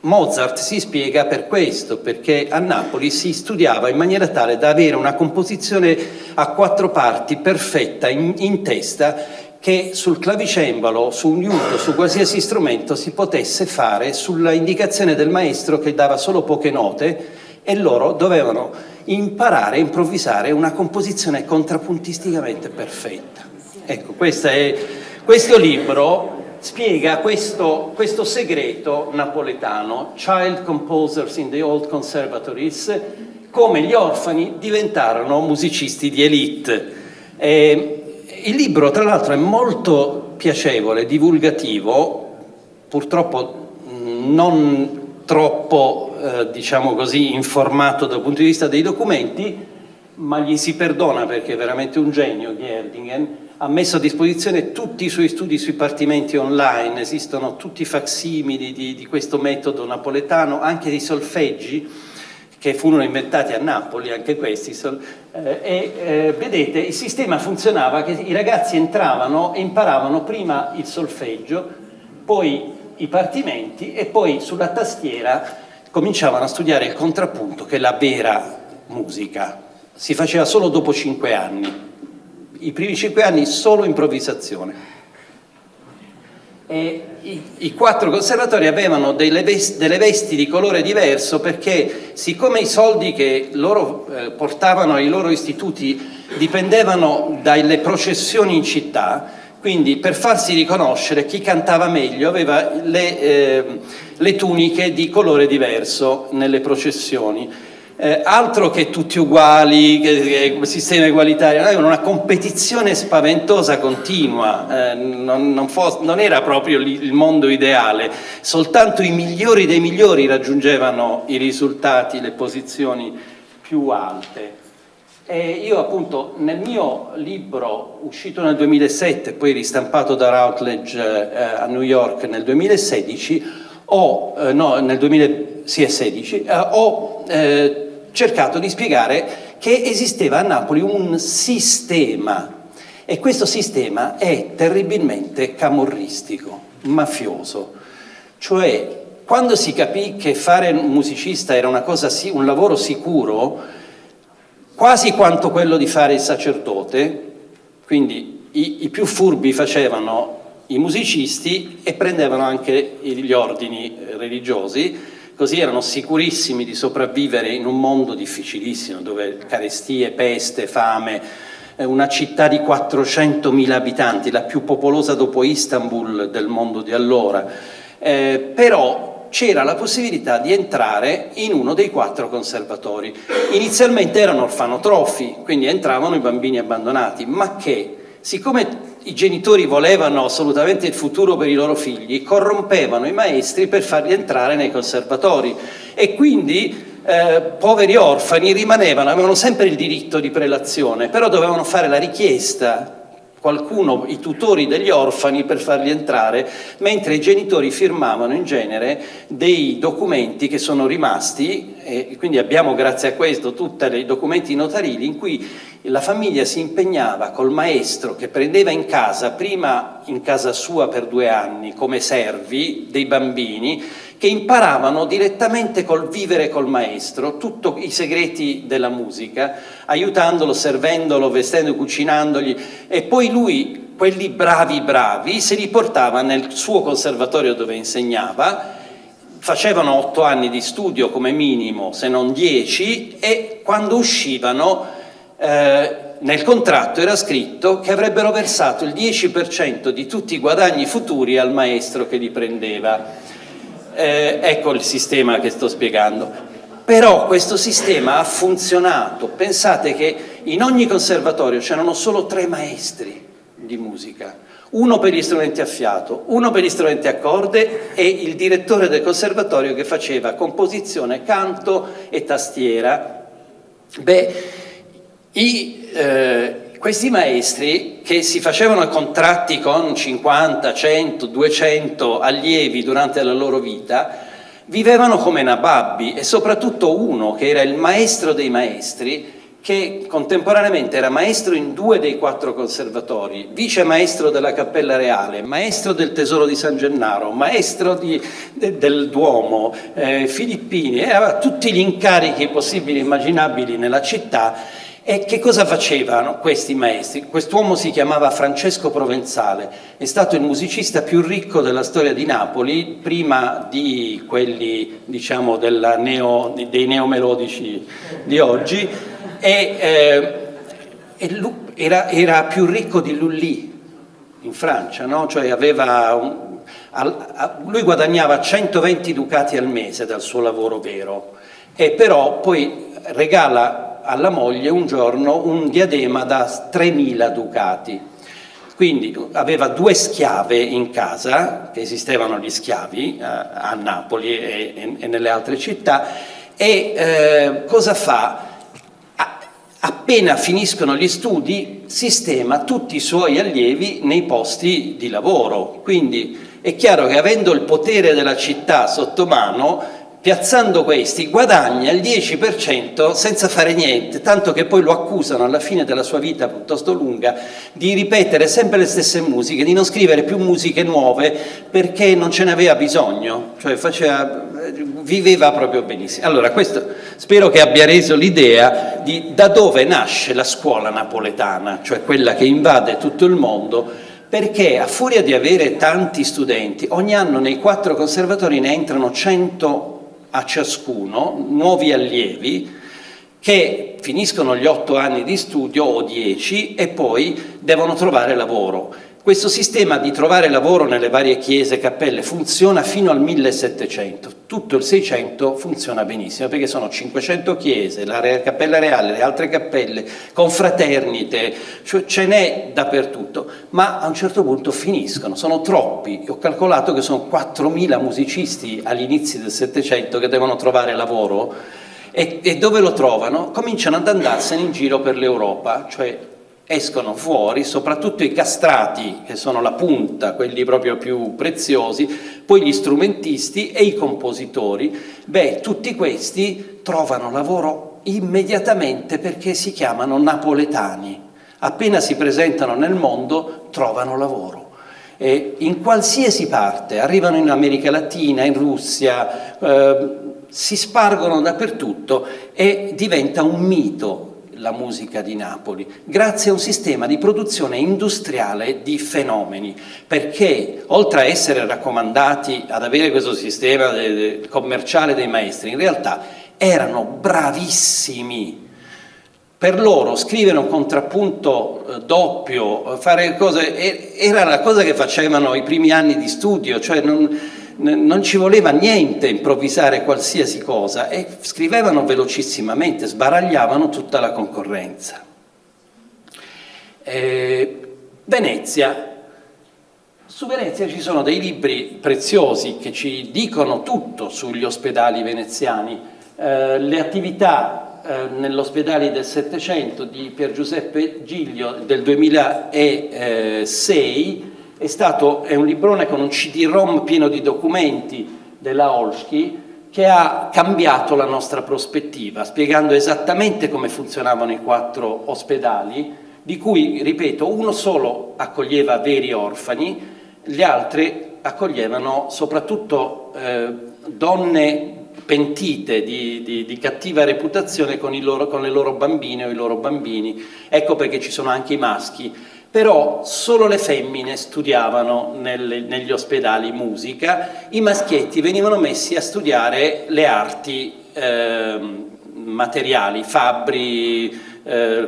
Mozart si spiega per questo, perché a Napoli si studiava in maniera tale da avere una composizione a 4 parti perfetta in testa, che sul clavicembalo, su un liuto, su qualsiasi strumento si potesse fare sulla indicazione del maestro che dava solo poche note, e loro dovevano imparare a improvvisare una composizione contrappuntisticamente perfetta. Ecco, questo libro spiega questo segreto napoletano, Child Composers in the Old Conservatories, come gli orfani diventarono musicisti di elite. Il libro, tra l'altro, è molto piacevole, divulgativo, purtroppo non troppo, diciamo così, informato dal punto di vista dei documenti, ma gli si perdona perché è veramente un genio. Gjerdingen ha messo a disposizione tutti i suoi studi sui partimenti online, esistono tutti i facsimili di questo metodo napoletano, anche di solfeggi che furono inventati a Napoli, anche questi. Vedete, il sistema funzionava che i ragazzi entravano e imparavano prima il solfeggio, poi i partimenti e poi sulla tastiera cominciavano a studiare il contrappunto, che è la vera musica. Si faceva solo dopo 5 anni. I primi 5 anni solo improvvisazione. E i 4 conservatori avevano delle vesti di colore diverso perché, siccome i soldi che loro portavano ai loro istituti dipendevano dalle processioni in città, quindi per farsi riconoscere chi cantava meglio aveva le tuniche di colore diverso nelle processioni. Altro che tutti uguali, che sistema egualitario, avevano una competizione spaventosa continua, non era proprio il mondo ideale, soltanto i migliori dei migliori raggiungevano i risultati, le posizioni più alte. E io appunto nel mio libro, uscito nel 2007, poi ristampato da Routledge a New York nel 2016, ho cercato di spiegare che esisteva a Napoli un sistema, e questo sistema è terribilmente camorristico, mafioso. Cioè, quando si capì che fare un musicista era un lavoro sicuro, quasi quanto quello di fare il sacerdote, quindi i più furbi facevano i musicisti e prendevano anche gli ordini religiosi, così erano sicurissimi di sopravvivere in un mondo difficilissimo, dove carestie, peste, fame, una città di 400.000 abitanti, la più popolosa dopo Istanbul del mondo di allora. Però c'era la possibilità di entrare in uno dei 4 conservatori. Inizialmente erano orfanotrofi, quindi entravano i bambini abbandonati, ma che, siccome i genitori volevano assolutamente il futuro per i loro figli, corrompevano i maestri per farli entrare nei conservatori, e quindi poveri orfani rimanevano, avevano sempre il diritto di prelazione, però dovevano fare la richiesta, qualcuno, i tutori degli orfani, per farli entrare, mentre i genitori firmavano in genere dei documenti che sono rimasti, e quindi abbiamo grazie a questo tutti i documenti notarili in cui la famiglia si impegnava col maestro che prendeva in casa, prima in casa sua per 2 anni come servi dei bambini, che imparavano direttamente col vivere col maestro tutti i segreti della musica, aiutandolo, servendolo, vestendo, cucinandogli, e poi lui, quelli bravi, se li portava nel suo conservatorio dove insegnava, facevano 8 anni di studio come minimo, se non 10, e quando uscivano nel contratto era scritto che avrebbero versato il 10% di tutti i guadagni futuri al maestro che li prendeva. Ecco il sistema che sto spiegando. Però questo sistema ha funzionato. Pensate che in ogni conservatorio c'erano solo 3 maestri di musica, uno per gli strumenti a fiato, uno per gli strumenti a corde e il direttore del conservatorio che faceva composizione, canto e tastiera. Questi maestri, che si facevano contratti con 50, 100, 200 allievi durante la loro vita, vivevano come nababbi, e soprattutto uno che era il maestro dei maestri, che contemporaneamente era maestro in 2 dei 4 conservatori, vice maestro della Cappella Reale, maestro del Tesoro di San Gennaro, maestro del Duomo, Filippini, aveva tutti gli incarichi possibili e immaginabili nella città. E che cosa facevano questi maestri? Quest'uomo si chiamava Francesco Provenzale, è stato il musicista più ricco della storia di Napoli, prima di quelli, diciamo, dei neomelodici di oggi, era più ricco di Lully in Francia, no? Cioè lui guadagnava 120 ducati al mese dal suo lavoro vero, e però poi regala alla moglie un giorno un diadema da 3.000 ducati. Quindi aveva 2 schiave in casa, che esistevano gli schiavi a Napoli e nelle altre città, e cosa fa? Appena finiscono gli studi sistema tutti i suoi allievi nei posti di lavoro. Quindi è chiaro che, avendo il potere della città sotto mano, piazzando questi, guadagna il 10% senza fare niente, tanto che poi lo accusano alla fine della sua vita piuttosto lunga di ripetere sempre le stesse musiche, di non scrivere più musiche nuove perché non ce ne aveva bisogno, cioè viveva proprio benissimo. Allora, questo spero che abbia reso l'idea di da dove nasce la scuola napoletana, cioè quella che invade tutto il mondo, perché a furia di avere tanti studenti, ogni anno nei 4 conservatori ne entrano 100 a ciascuno, nuovi allievi, che finiscono gli 8 anni di studio o 10 e poi devono trovare lavoro. Questo sistema di trovare lavoro nelle varie chiese, cappelle, funziona fino al 1700. Tutto il 600 funziona benissimo, perché sono 500 chiese, la Cappella Reale, le altre cappelle, confraternite, cioè ce n'è dappertutto, ma a un certo punto finiscono, sono troppi. Ho calcolato che sono 4.000 musicisti agli inizi del 700 che devono trovare lavoro, e dove lo trovano? Cominciano ad andarsene in giro per l'Europa, cioè escono fuori, soprattutto i castrati, che sono la punta, quelli proprio più preziosi, poi gli strumentisti e i compositori. Tutti questi trovano lavoro immediatamente perché si chiamano napoletani. Appena si presentano nel mondo trovano lavoro. In qualsiasi parte, arrivano in America Latina, in Russia, si spargono dappertutto e diventa un mito la musica di Napoli, grazie a un sistema di produzione industriale di fenomeni, perché oltre a essere raccomandati ad avere questo sistema commerciale dei maestri, in realtà erano bravissimi. Per loro scrivere un contrappunto doppio, fare cose, era la cosa che facevano i primi anni di studio, cioè non ci voleva niente improvvisare qualsiasi cosa e scrivevano velocissimamente, sbaragliavano tutta la concorrenza. Venezia. Su Venezia ci sono dei libri preziosi che ci dicono tutto sugli ospedali veneziani. Le attività nell'ospedale del Settecento di Pier Giuseppe Giglio del 2006 è un librone con un CD-ROM pieno di documenti della Olsky che ha cambiato la nostra prospettiva, spiegando esattamente come funzionavano i 4 ospedali, di cui, ripeto, uno solo accoglieva veri orfani, gli altri accoglievano soprattutto donne pentite di cattiva reputazione con le loro bambine o i loro bambini. Ecco perché ci sono anche i maschi. Però solo le femmine studiavano negli ospedali musica, i maschietti venivano messi a studiare le arti materiali, fabbri,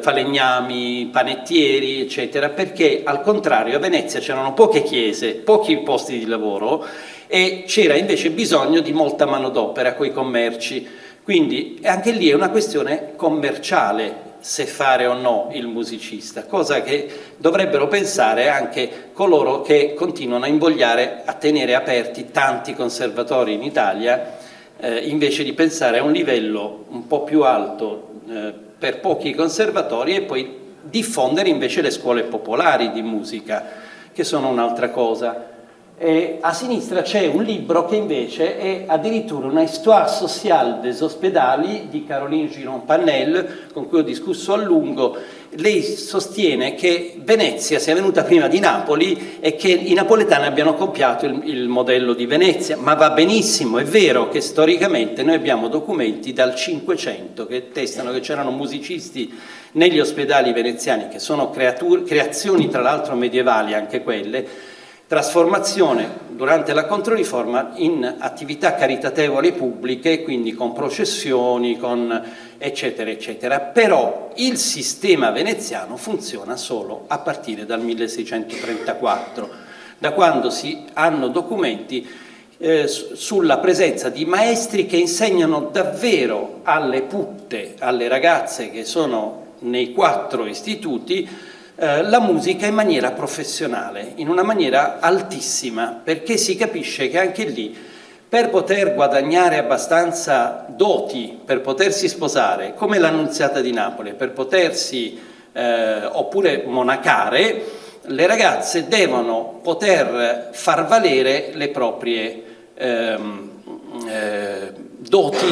falegnami, panettieri, eccetera, perché al contrario a Venezia c'erano poche chiese, pochi posti di lavoro e c'era invece bisogno di molta manodopera coi commerci. Quindi anche lì è una questione commerciale se fare o no il musicista, cosa che dovrebbero pensare anche coloro che continuano a invogliare a tenere aperti tanti conservatori in Italia, invece di pensare a un livello un po' più alto per pochi conservatori e poi diffondere invece le scuole popolari di musica, che sono un'altra cosa. A sinistra c'è un libro che invece è addirittura una histoire sociale des hospedali di Caroline Giron-Pannel, con cui ho discusso a lungo. Lei sostiene che Venezia sia venuta prima di Napoli e che i napoletani abbiano copiato il modello di Venezia, ma va benissimo, è vero che storicamente noi abbiamo documenti dal Cinquecento che attestano che c'erano musicisti negli ospedali veneziani, che sono creazioni tra l'altro medievali anche quelle, trasformazione durante la Controriforma in attività caritatevoli pubbliche, quindi con processioni, con eccetera eccetera, però il sistema veneziano funziona solo a partire dal 1634, da quando si hanno documenti sulla presenza di maestri che insegnano davvero alle putte, alle ragazze che sono nei 4 istituti, la musica in maniera professionale, in una maniera altissima, perché si capisce che anche lì per poter guadagnare abbastanza doti, per potersi sposare, come l'Annunziata di Napoli, per potersi oppure monacare, le ragazze devono poter far valere le proprie doti,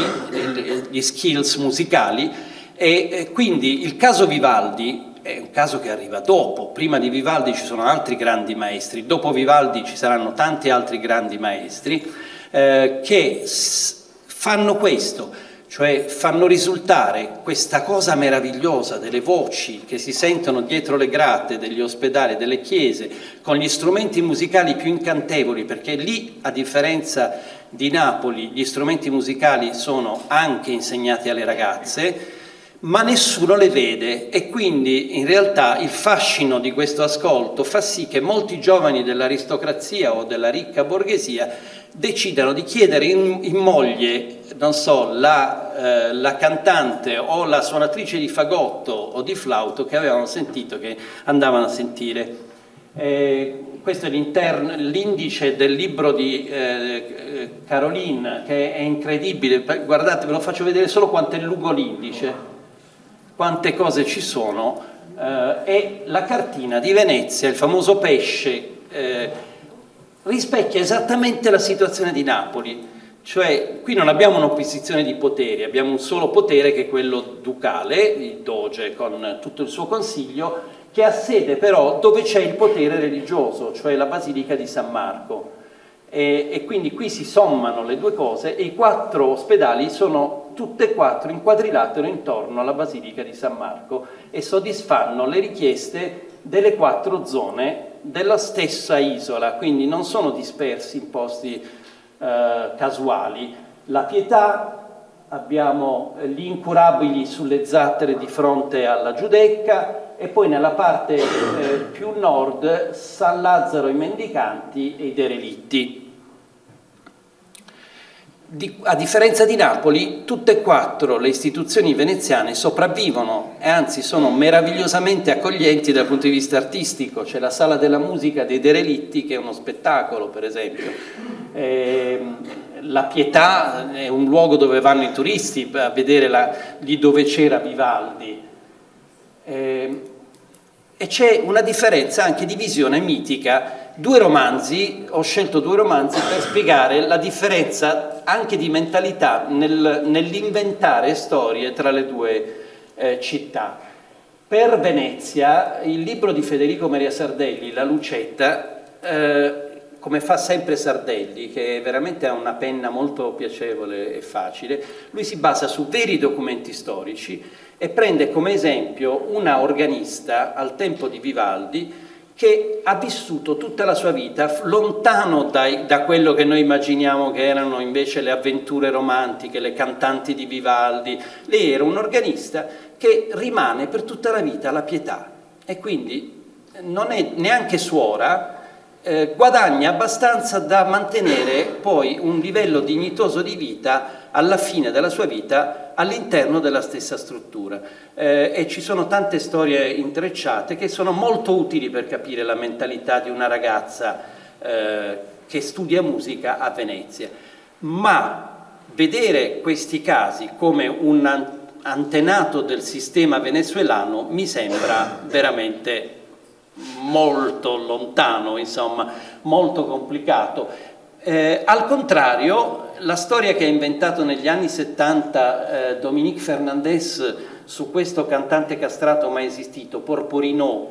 gli skills musicali e quindi il caso Vivaldi è un caso che arriva dopo. Prima di Vivaldi ci sono altri grandi maestri, dopo Vivaldi ci saranno tanti altri grandi maestri che fanno questo, cioè fanno risultare questa cosa meravigliosa delle voci che si sentono dietro le grate degli ospedali, delle chiese, con gli strumenti musicali più incantevoli, perché lì, a differenza di Napoli, gli strumenti musicali sono anche insegnati alle ragazze, ma nessuno le vede e quindi in realtà il fascino di questo ascolto fa sì che molti giovani dell'aristocrazia o della ricca borghesia decidano di chiedere in moglie, non so, la cantante o la suonatrice di fagotto o di flauto che avevano sentito, che andavano a sentire. Questo è l'indice del libro di Caroline, che è incredibile. Guardate, ve lo faccio vedere solo quanto è lungo l'indice, quante cose ci sono, e la cartina di Venezia, il famoso pesce, rispecchia esattamente la situazione di Napoli, cioè qui non abbiamo un'opposizione di poteri, abbiamo un solo potere che è quello ducale, il doge con tutto il suo consiglio, che ha sede però dove c'è il potere religioso, cioè la Basilica di San Marco. E quindi qui si sommano le due cose e i 4 ospedali sono tutte e 4 in quadrilatero intorno alla Basilica di San Marco e soddisfanno le richieste delle 4 zone della stessa isola, quindi non sono dispersi in posti casuali. La Pietà, abbiamo gli incurabili sulle zattere di fronte alla Giudecca e poi nella parte più nord San Lazzaro, i mendicanti e i derelitti. a differenza di Napoli, tutte e 4 le istituzioni veneziane sopravvivono e anzi sono meravigliosamente accoglienti dal punto di vista artistico. C'è la Sala della Musica dei Derelitti, che è uno spettacolo, per esempio. La Pietà è un luogo dove vanno i turisti a vedere lì dove c'era Vivaldi. E c'è una differenza anche di visione mitica. Ho scelto 2 romanzi per spiegare la differenza anche di mentalità nell'inventare storie tra le 2 città. Per Venezia, il libro di Federico Maria Sardelli, La Lucetta, come fa sempre Sardelli, che veramente ha una penna molto piacevole e facile, lui si basa su veri documenti storici e prende come esempio una organista al tempo di Vivaldi che ha vissuto tutta la sua vita lontano da quello che noi immaginiamo che erano invece le avventure romantiche, le cantanti di Vivaldi. Lei era un organista che rimane per tutta la vita alla Pietà e quindi non è neanche suora, guadagna abbastanza da mantenere poi un livello dignitoso di vita alla fine della sua vita all'interno della stessa struttura. E ci sono tante storie intrecciate che sono molto utili per capire la mentalità di una ragazza che studia musica a Venezia. Ma vedere questi casi come un antenato del sistema venezuelano mi sembra veramente molto lontano, insomma, molto complicato. Al contrario, la storia che ha inventato negli anni 70 Dominique Fernandez su questo cantante castrato mai esistito, Porporino,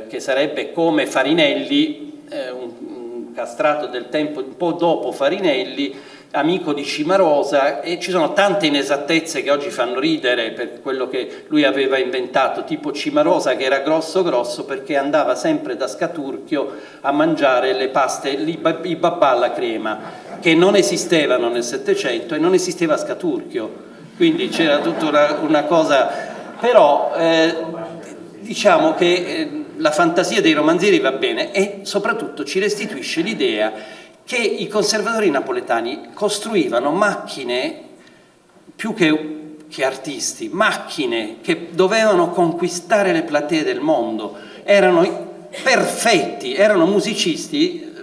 che sarebbe come Farinelli, un castrato del tempo un po' dopo Farinelli, amico di Cimarosa, e ci sono tante inesattezze che oggi fanno ridere per quello che lui aveva inventato, tipo Cimarosa che era grosso grosso perché andava sempre da Scaturchio a mangiare le paste, i babà alla crema, che non esistevano nel Settecento e non esisteva Scaturchio, quindi c'era tutta una cosa, però diciamo che la fantasia dei romanzieri va bene e soprattutto ci restituisce l'idea che i conservatori napoletani costruivano macchine più che artisti, macchine che dovevano conquistare le platee del mondo, erano perfetti, erano musicisti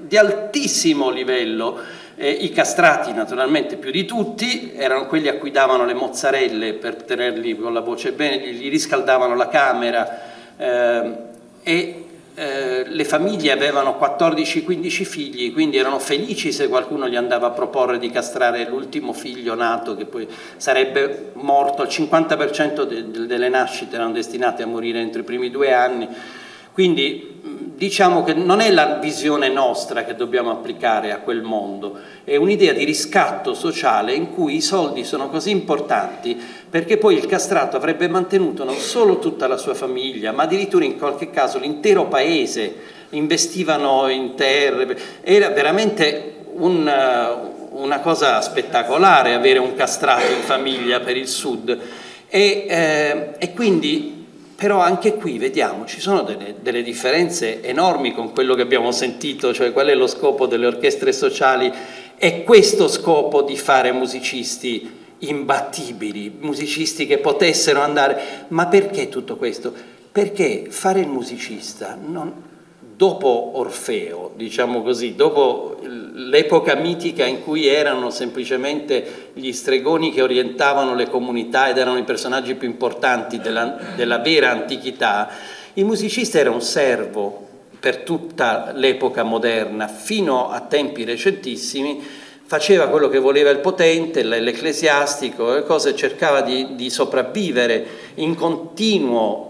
di altissimo livello, i castrati naturalmente più di tutti, erano quelli a cui davano le mozzarelle per tenerli con la voce bene, gli riscaldavano la camera e le famiglie avevano 14-15 figli, quindi erano felici se qualcuno gli andava a proporre di castrare l'ultimo figlio nato, che poi sarebbe morto. Il 50% delle nascite erano destinate a morire entro i primi 2 anni. Quindi diciamo che non è la visione nostra che dobbiamo applicare a quel mondo, è un'idea di riscatto sociale in cui i soldi sono così importanti perché poi il castrato avrebbe mantenuto non solo tutta la sua famiglia, ma addirittura in qualche caso l'intero paese, investivano in terre, era veramente una cosa spettacolare avere un castrato in famiglia per il sud e quindi però anche qui vediamo ci sono delle differenze enormi con quello che abbiamo sentito, cioè qual è lo scopo delle orchestre sociali. È questo scopo di fare musicisti imbattibili, musicisti che potessero andare. Ma perché tutto questo? Perché fare il musicista dopo Orfeo, diciamo così, dopo l'epoca mitica in cui erano semplicemente gli stregoni che orientavano le comunità ed erano i personaggi più importanti della vera antichità, il musicista era un servo per tutta l'epoca moderna, fino a tempi recentissimi, faceva quello che voleva il potente, l'ecclesiastico, le cose, cercava di sopravvivere in continuo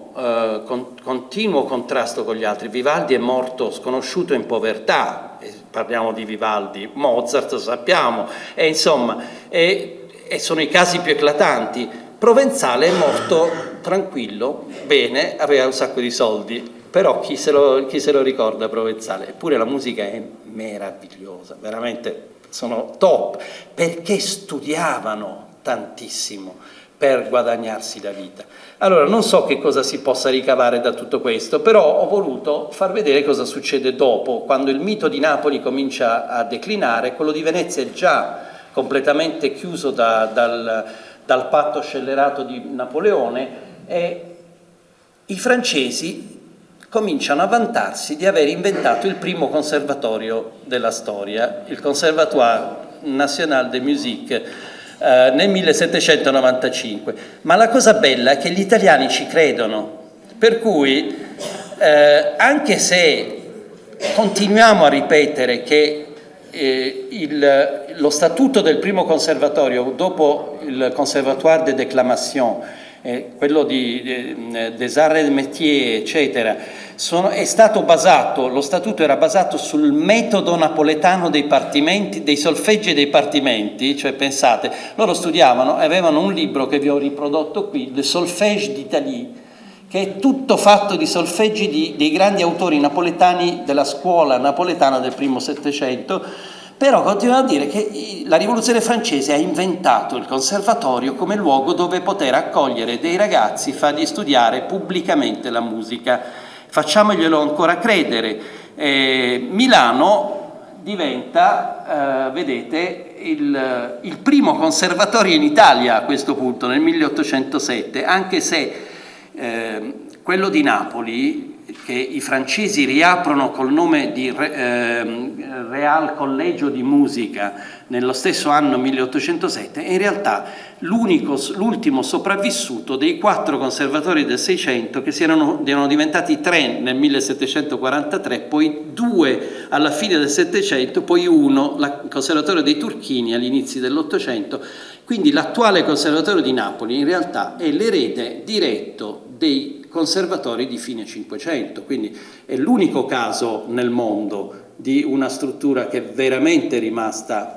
contrasto con gli altri. Vivaldi è morto sconosciuto in povertà, parliamo di Vivaldi, Mozart sappiamo, e insomma sono i casi più eclatanti. Provenzale è morto tranquillo, bene, aveva un sacco di soldi, però chi se lo ricorda Provenzale? Eppure la musica è meravigliosa, veramente sono top, perché studiavano tantissimo, per guadagnarsi la vita. Allora, non so che cosa si possa ricavare da tutto questo, però ho voluto far vedere cosa succede dopo, quando il mito di Napoli comincia a declinare. Quello di Venezia è già completamente chiuso dal patto scellerato di Napoleone, e i francesi cominciano a vantarsi di aver inventato il primo conservatorio della storia, il Conservatoire National de Musique, nel 1795. Ma la cosa bella è che gli italiani ci credono, per cui anche se continuiamo a ripetere che lo statuto del primo conservatorio, dopo il Conservatoire de Déclamation, quello des Arts et Métiers, eccetera, è stato basato, lo statuto era basato sul metodo napoletano dei partimenti, dei solfeggi e dei partimenti. Cioè, pensate, loro studiavano e avevano un libro che vi ho riprodotto qui, Le Solfège d'Italie, che è tutto fatto di solfeggi dei grandi autori napoletani della scuola napoletana del primo Settecento. Però continuano a dire che la rivoluzione francese ha inventato il conservatorio come luogo dove poter accogliere dei ragazzi, fargli studiare pubblicamente la musica. Facciamoglielo ancora credere. Milano diventa, vedete, il primo conservatorio in Italia a questo punto, nel 1807, anche se quello di Napoli, che i francesi riaprono col nome di Real Collegio di Musica nello stesso anno 1807, è in realtà l'ultimo sopravvissuto dei 4 conservatori del 600, che erano diventati 3 nel 1743, poi 2 alla fine del 700, poi 1, il Conservatorio dei Turchini all'inizio dell'800. Quindi l'attuale Conservatorio di Napoli in realtà è l'erede diretto dei conservatori di fine 500, quindi è l'unico caso nel mondo di una struttura che è veramente rimasta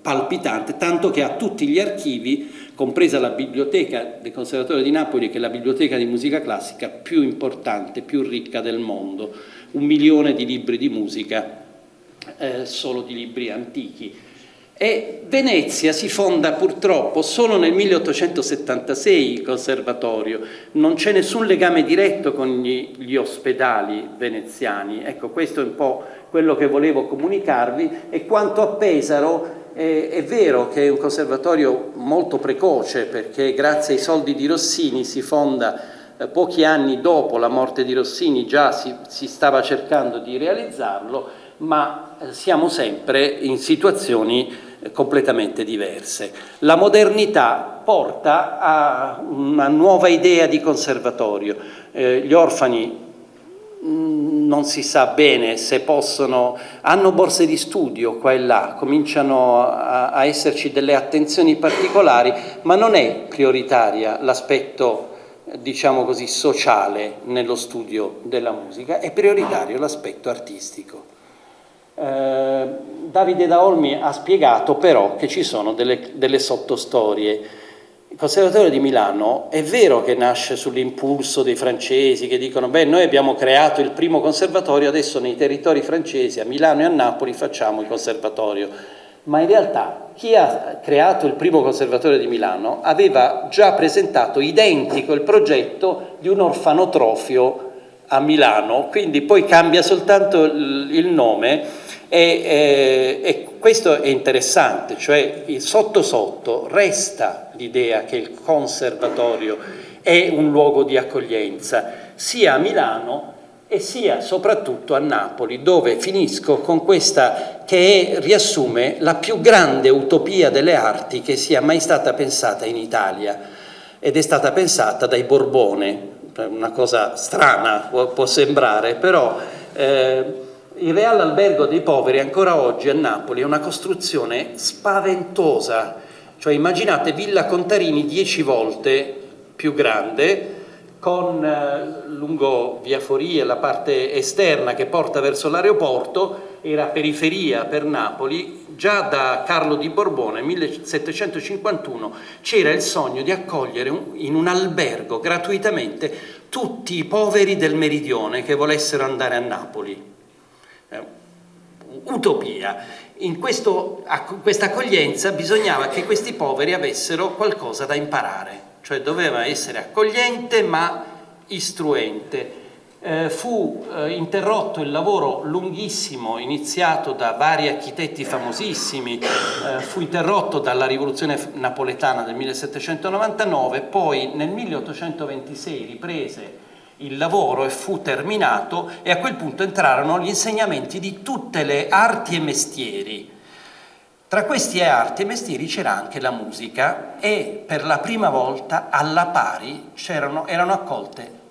palpitante, tanto che ha tutti gli archivi, compresa la biblioteca del Conservatorio di Napoli, che è la biblioteca di musica classica più importante, più ricca del mondo, 1 milione di libri di musica, solo di libri antichi. E Venezia si fonda purtroppo solo nel 1876, il conservatorio, non c'è nessun legame diretto con gli ospedali veneziani. Ecco, questo è un po' quello che volevo comunicarvi. E quanto a Pesaro, è vero che è un conservatorio molto precoce, perché grazie ai soldi di Rossini si fonda pochi anni dopo la morte di Rossini, già si stava cercando di realizzarlo, ma siamo sempre in situazioni completamente diverse. La modernità porta a una nuova idea di conservatorio. Gli orfani non si sa bene se hanno borse di studio qua e là, cominciano a esserci delle attenzioni particolari, ma non è prioritaria l'aspetto, diciamo così, sociale nello studio della musica, è prioritario l'aspetto artistico. Davide da Olmi ha spiegato però che ci sono delle sottostorie. Il Conservatorio di Milano è vero che nasce sull'impulso dei francesi, che dicono: beh, noi abbiamo creato il primo conservatorio, adesso nei territori francesi, a Milano e a Napoli, facciamo il conservatorio. Ma in realtà chi ha creato il primo conservatorio di Milano aveva già presentato identico il progetto di un orfanotrofio a Milano, quindi poi cambia soltanto il nome. E questo è interessante, cioè sotto resta l'idea che il conservatorio è un luogo di accoglienza sia a Milano e sia soprattutto a Napoli, dove finisco con questa che riassume la più grande utopia delle arti che sia mai stata pensata in Italia, ed è stata pensata dai Borbone. Una cosa strana può sembrare, però il Real Albergo dei Poveri ancora oggi a Napoli è una costruzione spaventosa. Cioè, immaginate Villa Contarini 10 volte più grande, con lungo Via Forie, la parte esterna che porta verso l'aeroporto, era periferia per Napoli. Già da Carlo di Borbone, 1751, c'era il sogno di accogliere in un albergo gratuitamente tutti i poveri del meridione che volessero andare a Napoli. utopia. In questa accoglienza bisognava che questi poveri avessero qualcosa da imparare, cioè doveva essere accogliente ma istruente. Fu interrotto il lavoro lunghissimo iniziato da vari architetti famosissimi, fu interrotto dalla rivoluzione napoletana del 1799, poi nel 1826 riprese il lavoro e fu terminato, e a quel punto entrarono gli insegnamenti di tutte le arti e mestieri. Tra questi arti e mestieri c'era anche la musica, e per la prima volta alla pari erano accolte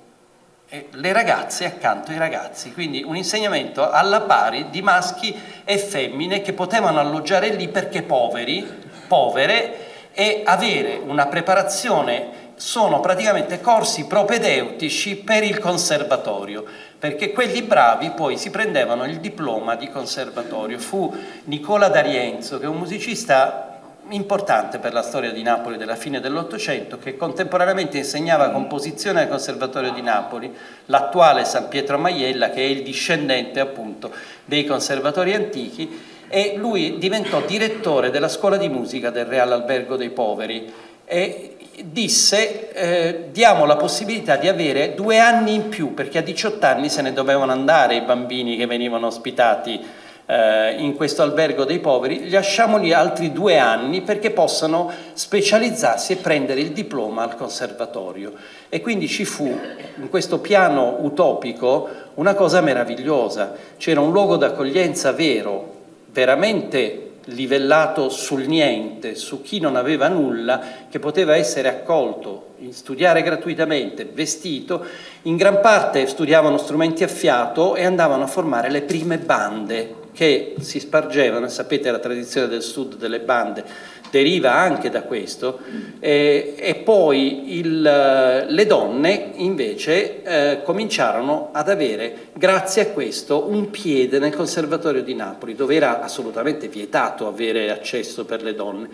le ragazze accanto ai ragazzi, quindi un insegnamento alla pari di maschi e femmine che potevano alloggiare lì perché povere, e avere una preparazione. Sono praticamente corsi propedeutici per il conservatorio, perché quelli bravi poi si prendevano il diploma di conservatorio. Fu Nicola D'Arienzo, che è un musicista importante per la storia di Napoli della fine dell'Ottocento, che contemporaneamente insegnava composizione al Conservatorio di Napoli, l'attuale San Pietro Maiella, che è il discendente appunto dei conservatori antichi, e lui diventò direttore della scuola di musica del Real Albergo dei Poveri e disse diamo la possibilità di avere 2 anni in più, perché a 18 anni se ne dovevano andare i bambini che venivano ospitati in questo albergo dei poveri, lasciamoli altri 2 anni perché possano specializzarsi e prendere il diploma al conservatorio. E quindi ci fu in questo piano utopico una cosa meravigliosa: c'era un luogo d'accoglienza vero, veramente livellato sul niente, su chi non aveva nulla, che poteva essere accolto, studiare gratuitamente, vestito. In gran parte studiavano strumenti a fiato e andavano a formare le prime bande che si spargevano. Sapete, la tradizione del sud delle bande deriva anche da questo, e poi le donne invece cominciarono ad avere, grazie a questo, un piede nel Conservatorio di Napoli, dove era assolutamente vietato avere accesso per le donne.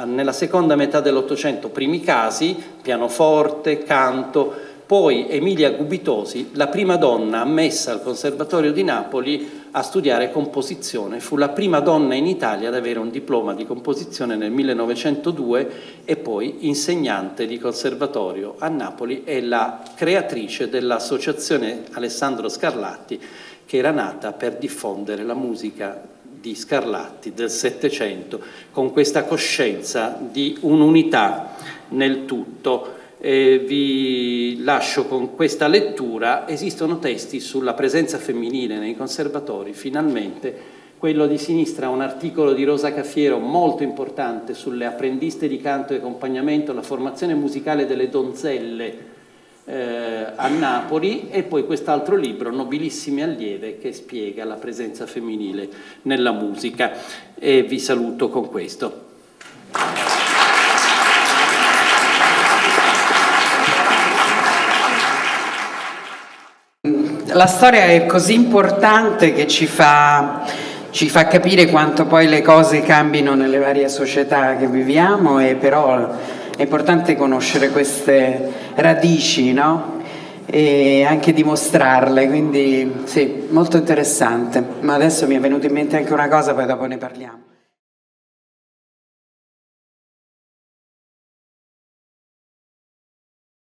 Nella seconda metà dell'Ottocento primi casi, pianoforte, canto. Poi Emilia Gubitosi, la prima donna ammessa al Conservatorio di Napoli a studiare composizione, fu la prima donna in Italia ad avere un diploma di composizione nel 1902, e poi insegnante di conservatorio a Napoli, e la creatrice dell'associazione Alessandro Scarlatti, che era nata per diffondere la musica di Scarlatti del Settecento, con questa coscienza di un'unità nel tutto. Vi lascio con questa lettura. Esistono testi sulla presenza femminile nei conservatori, finalmente. Quello di sinistra è un articolo di Rosa Cafiero molto importante sulle apprendiste di canto e accompagnamento, la formazione musicale delle donzelle a Napoli, e poi quest'altro libro, Nobilissime allieve, che spiega la presenza femminile nella musica. E vi saluto con questo. La storia è così importante che ci fa capire quanto poi le cose cambino nelle varie società che viviamo, e però è importante conoscere queste radici, no? E anche dimostrarle, quindi sì, molto interessante. Ma adesso mi è venuta in mente anche una cosa, poi dopo ne parliamo.